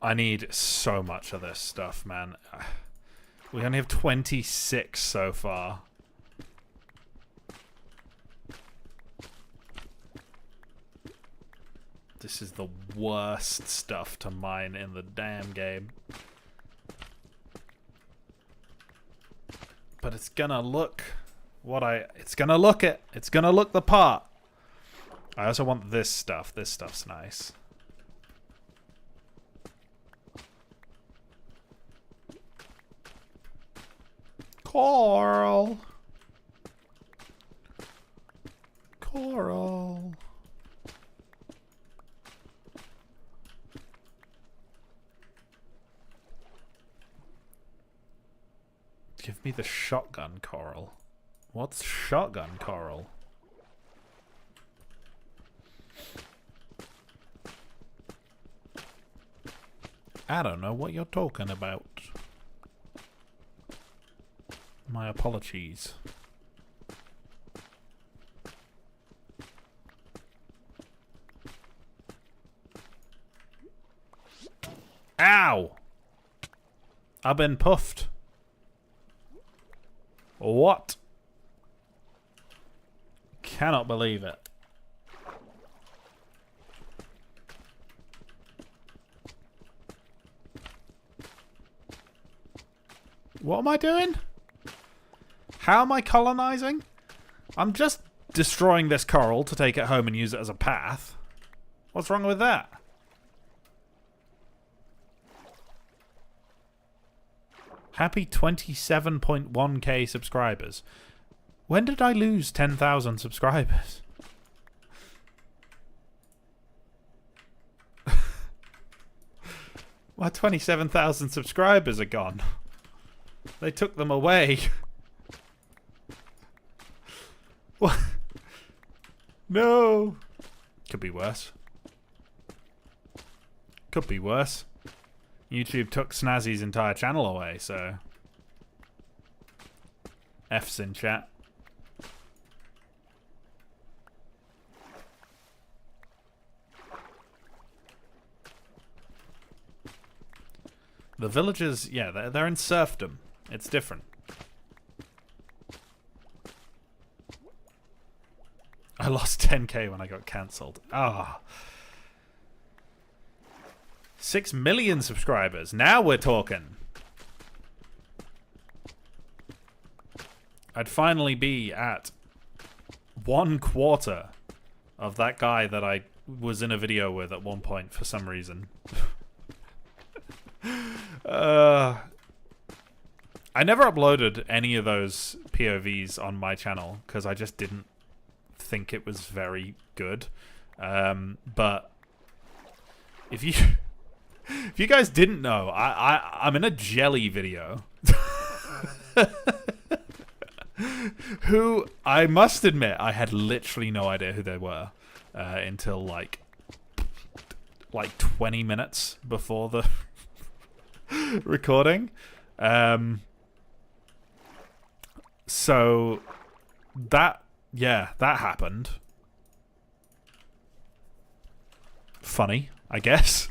I need so much of this stuff, man. We only have 26 so far. This is the worst stuff to mine in the damn game. But it's gonna look it's gonna look it. It's gonna look the part. I also want this stuff. This stuff's nice. Coral. Coral. Give me the shotgun coral. What's shotgun coral? I don't know what you're talking about. My apologies. Ow! I've been puffed. What? Cannot believe it. What am I doing? How am I colonizing? I'm just destroying this coral to take it home and use it as a path. What's wrong with that? Happy 27.1k subscribers. When did I lose 10,000 subscribers? My 27,000 subscribers are gone. They took them away. What? No. Could be worse. Could be worse. YouTube took Snazzy's entire channel away, so... F's in chat. The villagers, yeah, they're in serfdom. It's different. I lost 10k when I got cancelled. Ah. 6 million subscribers. Now we're talking. I'd finally be at 1/4 of that guy that I was in a video with at one point for some reason. I never uploaded any of those POVs on my channel because I just didn't think it was very good. But if you if you guys didn't know, I'm in a jelly video. Who, I must admit, I had literally no idea who they were until like 20 minutes before the recording. So that happened. Funny, I guess.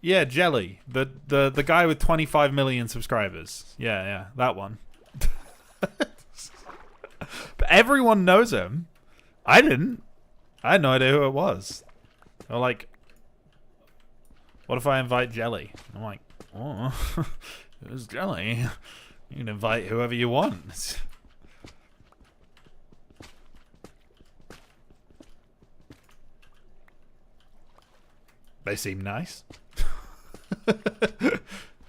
Yeah, Jelly. The guy with 25 million subscribers. Yeah, that one. But everyone knows him. I didn't. I had no idea who it was. They're like, what if I invite Jelly? I'm like, oh, who's Jelly? You can invite whoever you want. They seem nice.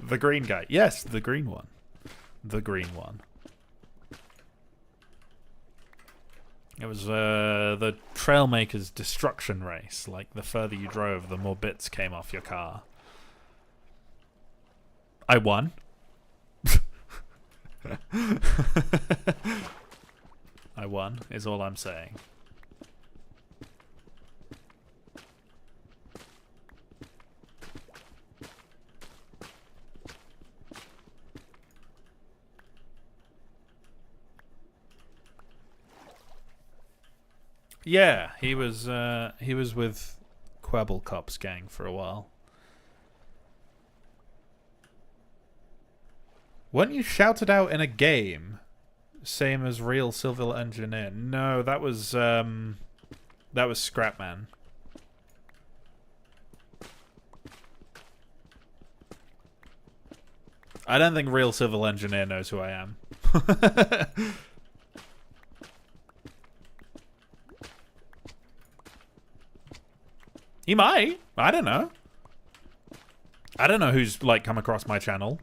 The green guy. Yes, the green one. The green one. It was the Trailmaker's destruction race. Like, the further you drove, the more bits came off your car. I won. I won, is all I'm saying. Yeah, he was with Quabblecop's gang for a while. Weren't you shouted out in a game? Same as Real Civil Engineer. No, that was Scrapman. I don't think Real Civil Engineer knows who I am. He might. I don't know. I don't know who's like come across my channel.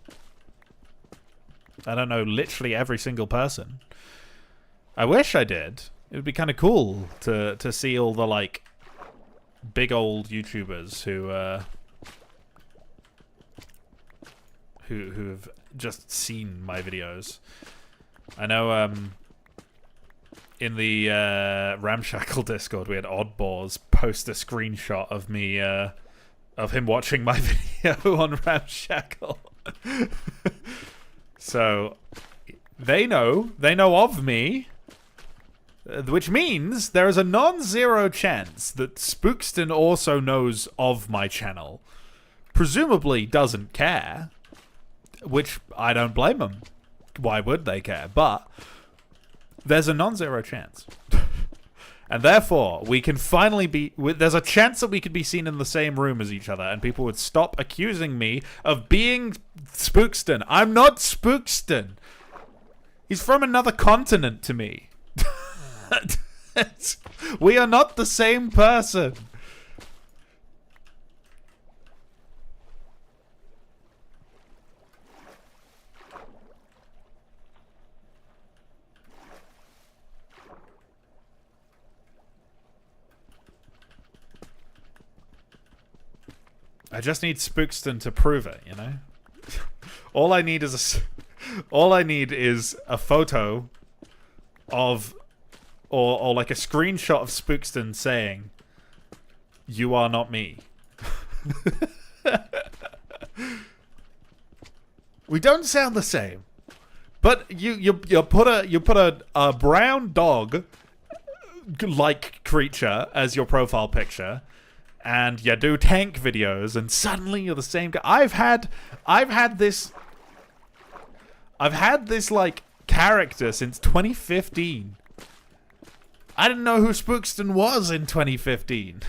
I don't know literally every single person. I wish I did. It would be kind of cool to see all the like big old YouTubers who have just seen my videos. I know in the Ramshackle Discord we had Oddballs post a screenshot of me of him watching my video on Ramshackle. So they know of me, which means there is a non-zero chance that Spookston also knows of my channel. Presumably doesn't care, which I don't blame them. Why would they care? But there's a non-zero chance. And therefore, we can finally be... There's a chance that we could be seen in the same room as each other, and people would stop accusing me of being Spookston. I'm not Spookston. He's from another continent to me. We are not the same person. I just need Spookston to prove it, you know? All I need is a photo of or like a screenshot of Spookston saying, "You are not me." We don't sound the same. But you put a brown dog like creature as your profile picture, and you do tank videos, and suddenly you're the same guy. I've had this like character since 2015. I didn't know who Spookston was in 2015.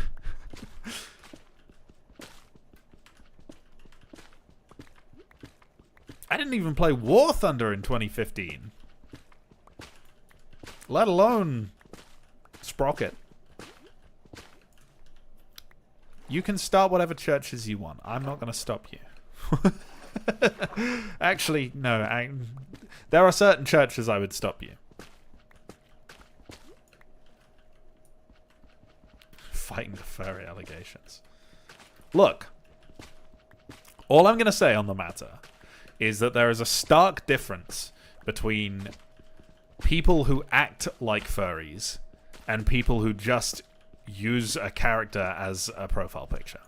I didn't even play War Thunder in 2015. Let alone Sprocket. You can start whatever churches you want. I'm not going to stop you. Actually, no. There are certain churches I would stop you. Fighting the furry allegations. Look. All I'm going to say on the matter is that there is a stark difference between people who act like furries and people who just use a character as a profile picture.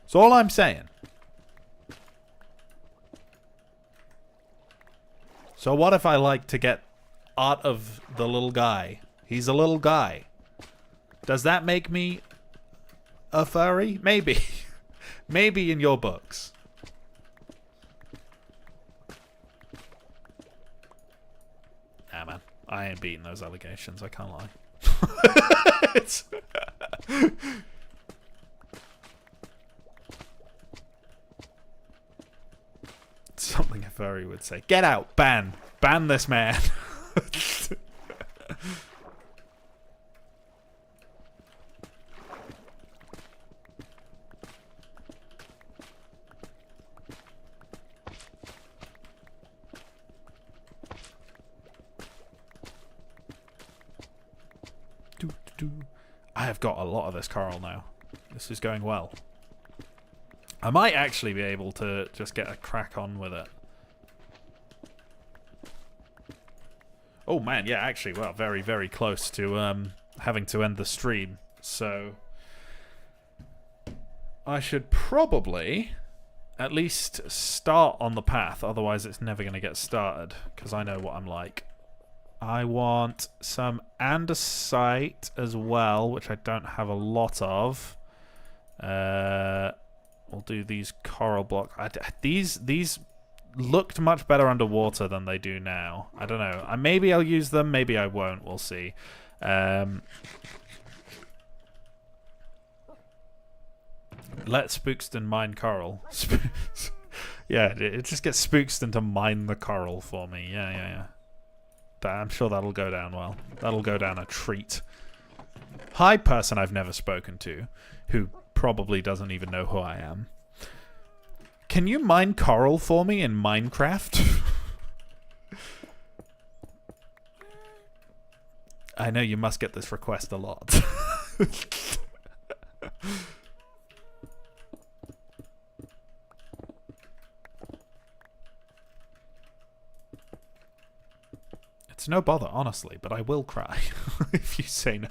That's all I'm saying. So what if I like to get art of the little guy? He's a little guy. Does that make me a furry? Maybe. Maybe in your books. Nah, man. I ain't beating those allegations. I can't lie. It's something a furry would say. Get out. Ban. Ban this man. I have got a lot of this coral now. This is going well. I might actually be able to just get a crack on with it. Oh man, yeah, actually, well, very, very close to having to end the stream. So I should probably at least start on the path. Otherwise, it's never going to get started because I know what I'm like. I want some andesite as well, which I don't have a lot of. We'll do these coral blocks. These looked much better underwater than they do now. I don't know. Maybe I'll use them. Maybe I won't. We'll see. Let Spookston mine coral. Yeah, it just gets Spookston to mine the coral for me. Yeah. I'm sure that'll go down well. That'll go down a treat. Hi, person I've never spoken to, who probably doesn't even know who I am. Can you mine coral for me in Minecraft? I know you must get this request a lot. It's no bother, honestly, but I will cry if you say no.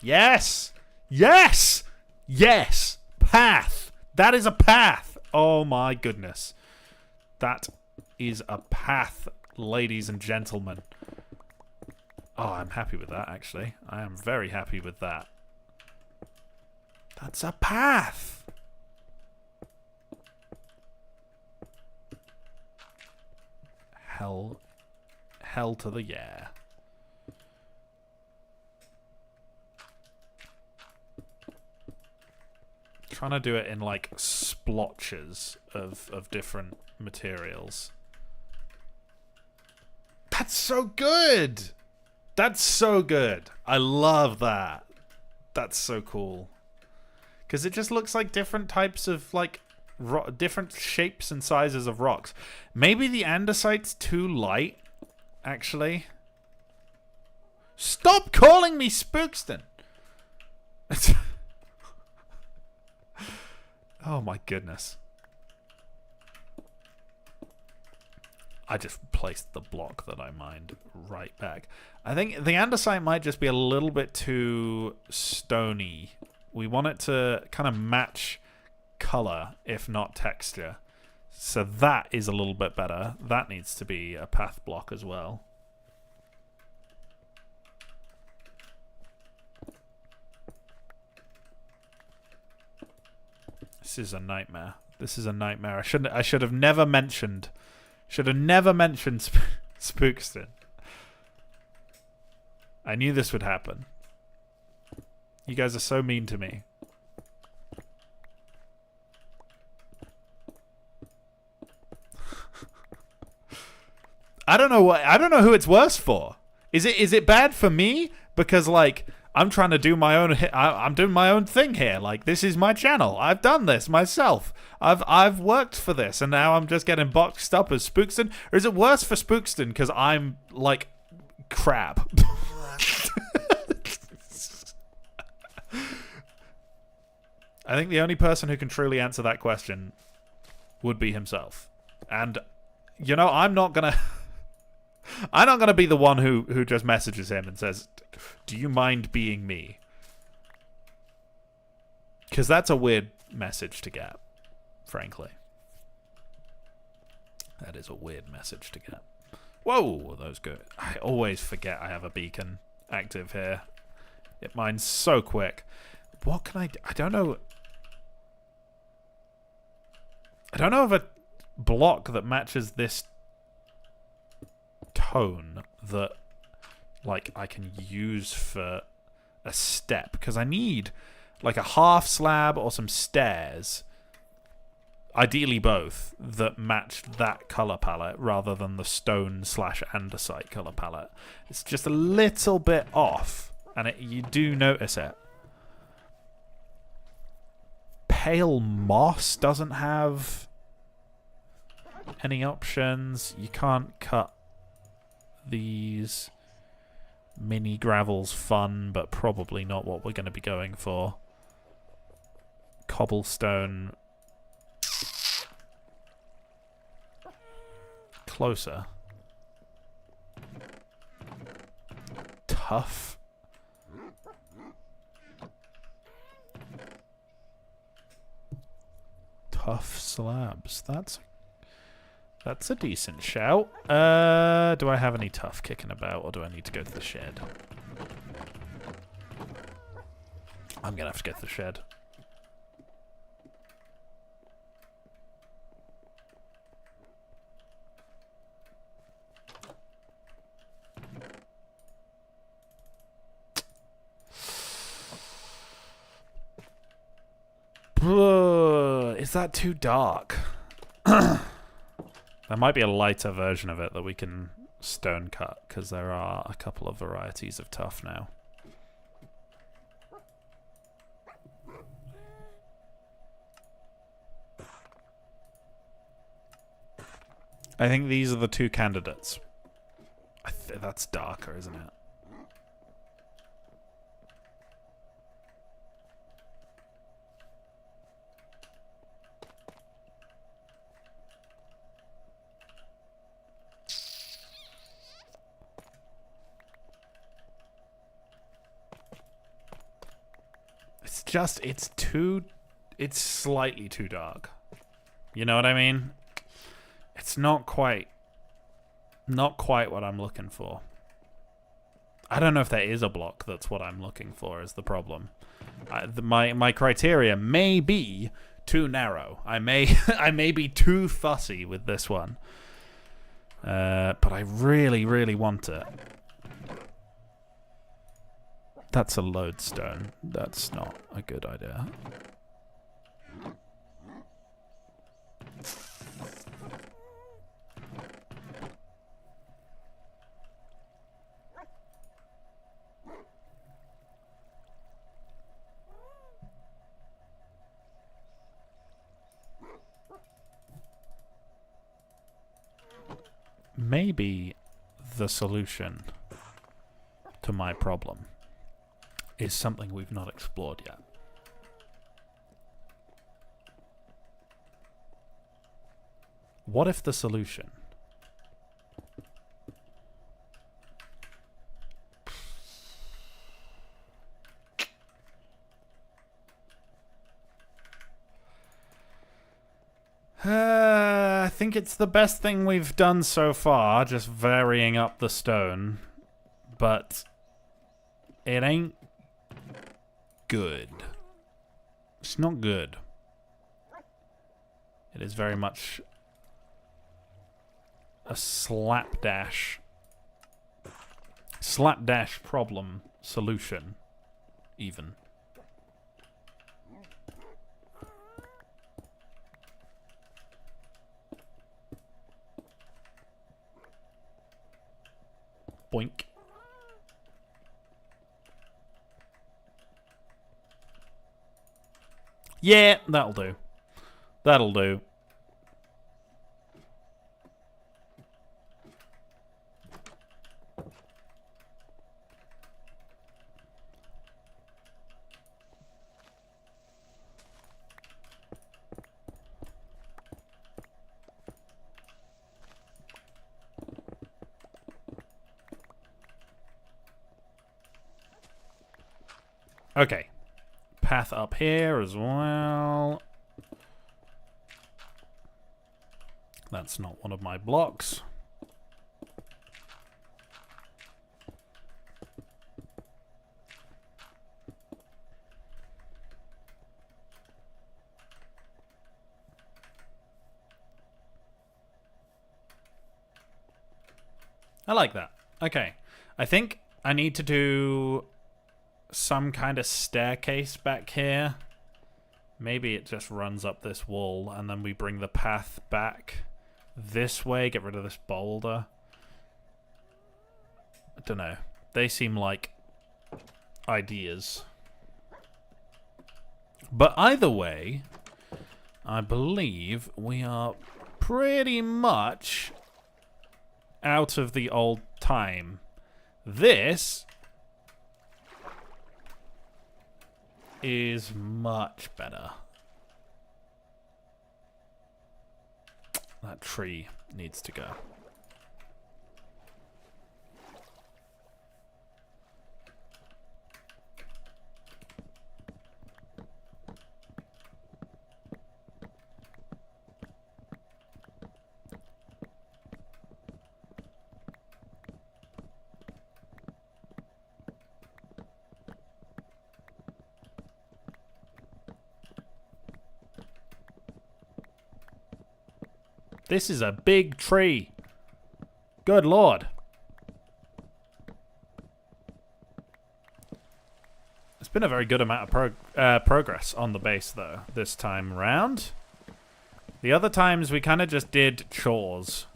Yes! Yes! Yes! Path! That is a path! Oh my goodness. That is a path, ladies and gentlemen. Oh, I'm happy with that, actually. I am very happy with that. That's a path! Hell to the yeah. Trying to do it in like splotches of different materials. That's so good. That's so good. I love that. That's so cool. Because it just looks like different types of like different shapes and sizes of rocks. Maybe the andesite's too light, actually. Stop calling me Spookston! Oh my goodness. I just placed the block that I mined right back. I think the andesite might just be a little bit too stony. We want it to kind of match color, if not texture. So that is a little bit better. That needs to be a path block as well. This is a nightmare. This is a nightmare. I should have never mentioned. Should have never mentioned Spookston. I knew this would happen. You guys are so mean to me. I don't know who it's worse for. Is it bad for me because like I'm trying to do my own I'm doing my own thing here. Like this is my channel. I've done this myself. I've worked for this and now I'm just getting boxed up as Spookston? Or is it worse for Spookston because I'm like crap? I think the only person who can truly answer that question would be himself. And you know, I'm not gonna be the one who just messages him and says, "Do you mind being me?" Because that's a weird message to get, frankly. That is a weird message to get. Whoa, those good. I always forget I have a beacon active here. It mines so quick. What can I do? I don't know. I don't know of a block that matches this tone that like I can use for a step, because I need like a half slab or some stairs, ideally both, that match that color palette rather than the stone / andesite color palette. It's just a little bit off and you do notice it. Pale moss doesn't have any options. You can't cut these. Mini gravel's fun, but probably not what we're going to be going for. Cobblestone. Closer. Tough. Tough slabs. That's a decent shout. Do I have any tough kicking about, or do I need to go to the shed? I'm gonna have to go to the shed. Is that too dark? There might be a lighter version of it that we can stone cut, because there are a couple of varieties of tough now. I think these are the two candidates. That's darker, isn't it? It's slightly too dark. You know what I mean? It's not quite what I'm looking for. I don't know if there is a block that's what I'm looking for is the problem. My criteria may be too narrow. I may be too fussy with this one. But I really, really want it. That's a lodestone. That's not a good idea. Maybe the solution to my problem is something we've not explored yet. What if the solution I think it's the best thing we've done so far, just varying up the stone, but it ain't good. It's not good. It is very much a slapdash problem solution, even. Boink. Yeah, that'll do. That'll do. Okay. Path up here as well. That's not one of my blocks. I like that. Okay. I think I need to do some kind of staircase back here. Maybe it just runs up this wall and then we bring the path back this way, get rid of this boulder. I don't know. They seem like ideas. But either way, I believe we are pretty much out of the old time. This is much better. That tree needs to go. This is a big tree. Good lord. It's been a very good amount of progress on the base, though, this time round. The other times we kind of just did chores.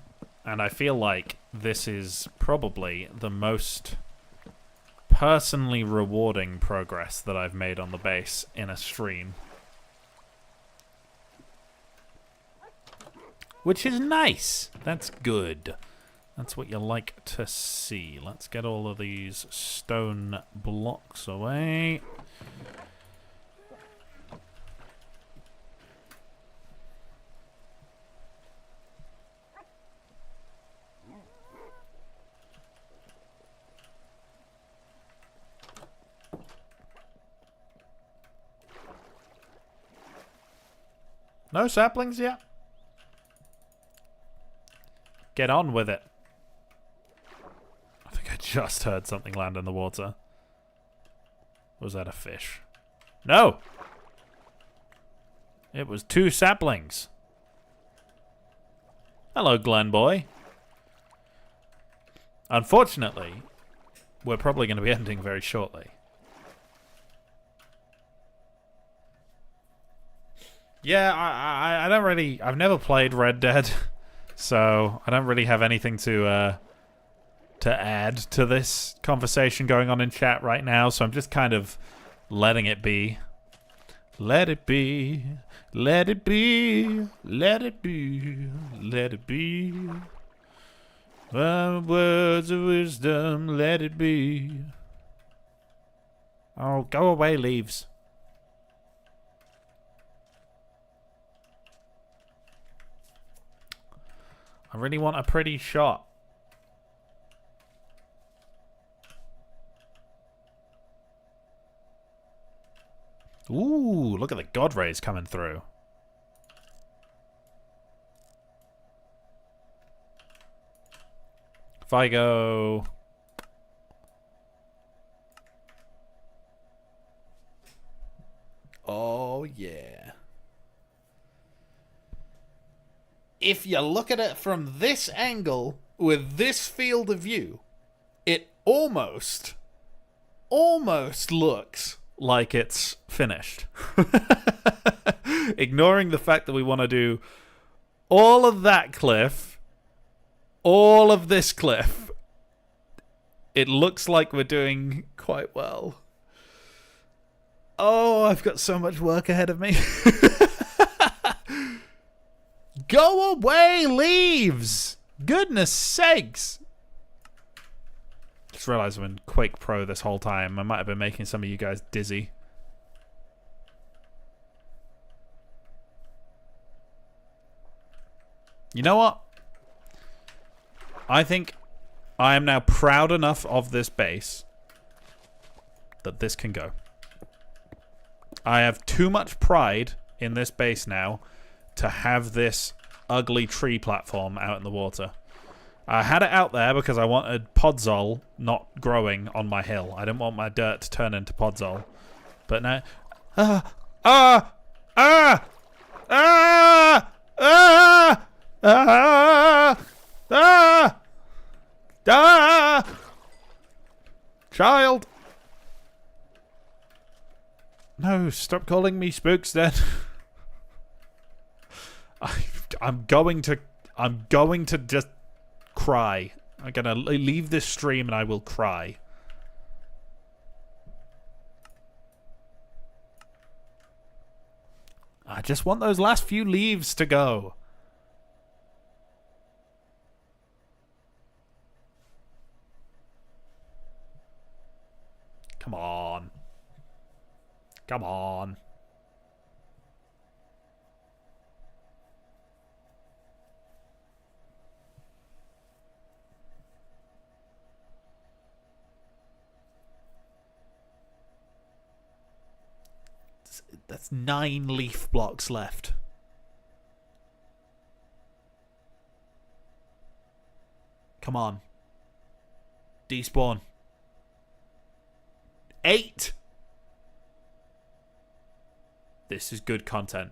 And I feel like this is probably the most personally rewarding progress that I've made on the base in a stream. Which is nice. That's good. That's what you like to see. Let's get all of these stone blocks away. No saplings yet? Get on with it. I think I just heard something land in the water. Was that a fish? No! It was 2 saplings. Hello, Glen boy. Unfortunately, we're probably going to be ending very shortly. Yeah, I don't really... I've never played Red Dead. So I don't really have anything to add to this conversation going on in chat right now. So I'm just kind of letting it be. Let it be. Let it be. Let it be. Let it be. Words of wisdom. Let it be. Oh, go away, leaves. I really want a pretty shot. Ooh, look at the god rays coming through. If I go... Oh, yeah. if you look at it from this angle with this field of view, it almost looks like it's finished. Ignoring the fact that we want to do all of that cliff, all of this cliff, it looks like we're doing quite well. Oh, I've got so much work ahead of me. Go away, leaves! Goodness sakes! Just realised I'm in Quake Pro this whole time. I might have been making some of you guys dizzy. You know what? I think I am now proud enough of this base that this can go. I have too much pride in this base now to have this ugly tree platform out in the water. I had it out there because I wanted podzol not growing on my hill. I didn't want my dirt to turn into podzol. But now... Child! No, stop calling me Spooks then. I'm going to just cry. I'm gonna leave this stream and I will cry. I just want those last few leaves to go. Come on. Come on. That's 9 leaf blocks left. Come on. Despawn. 8! This is good content.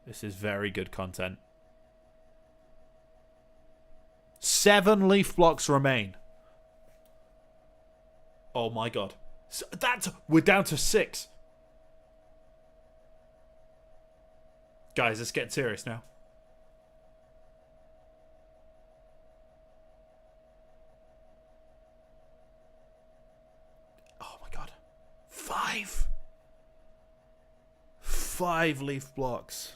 This is very good content. 7 leaf blocks remain. Oh my god. So we're down to 6. Guys, it's getting serious now. Oh my god. 5. 5 leaf blocks.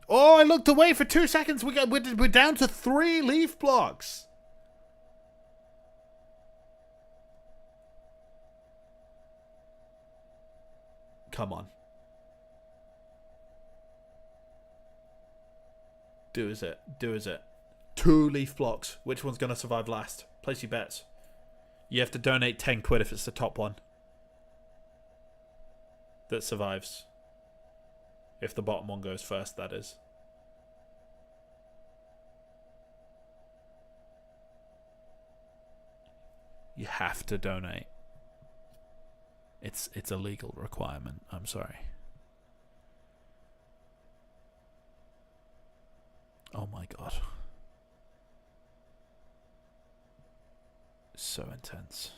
Oh, I looked away for 2 seconds. We're down to 3 leaf blocks. Come on. Do as it. 2 leaf blocks. Which one's going to survive last? Place your bets. You have to donate 10 quid if it's the top one that survives. If the bottom one goes first, that is. You have to donate. It's a legal requirement. I'm sorry. Oh my god. So intense.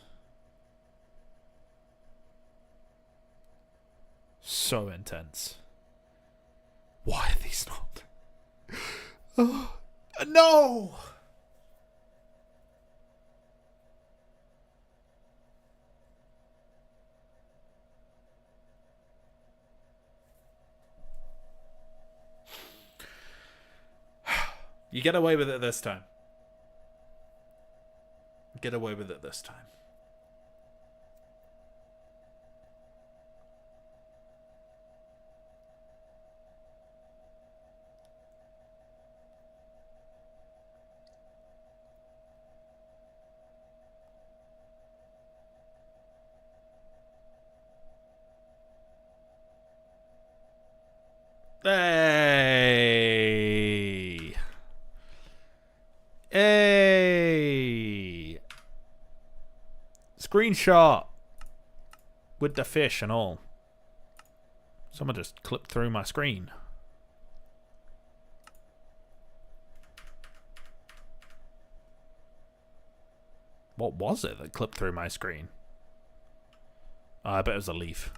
So intense. Why are these not? Oh, no! You get away with it this time. Get away with it this time. Hey. Hey. Screenshot. with the fish and all. Someone just clipped through my screen. What was it that clipped through my screen? Oh, I bet it was a leaf.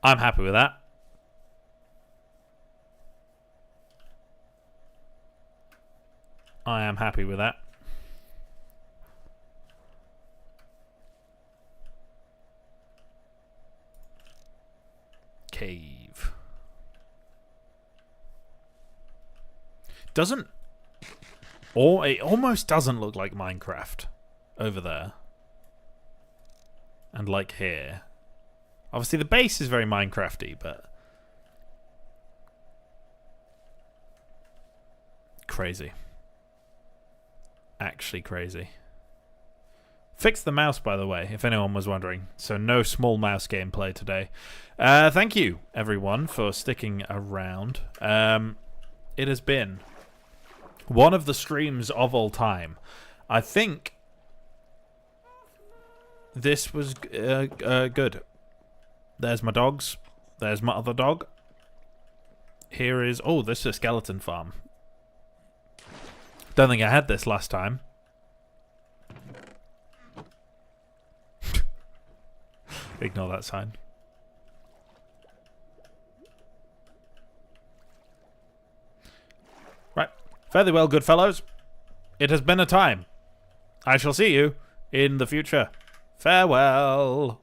I'm happy with that. I am happy with that. Cave. Doesn't... Or it almost doesn't look like Minecraft over there. And like here. Obviously the base is very Minecrafty, but... Crazy. Actually crazy. Fixed the mouse, by the way, if anyone was wondering. So no small mouse gameplay today. Thank you, everyone, for sticking around. It has been one of the streams of all time. I think this was good. There's my dogs. There's my other dog. Here is... Oh, this is a skeleton farm. Don't think I had this last time. Ignore that sign. Right. Fairly well, good fellows. It has been a time. I shall see you in the future. Farewell.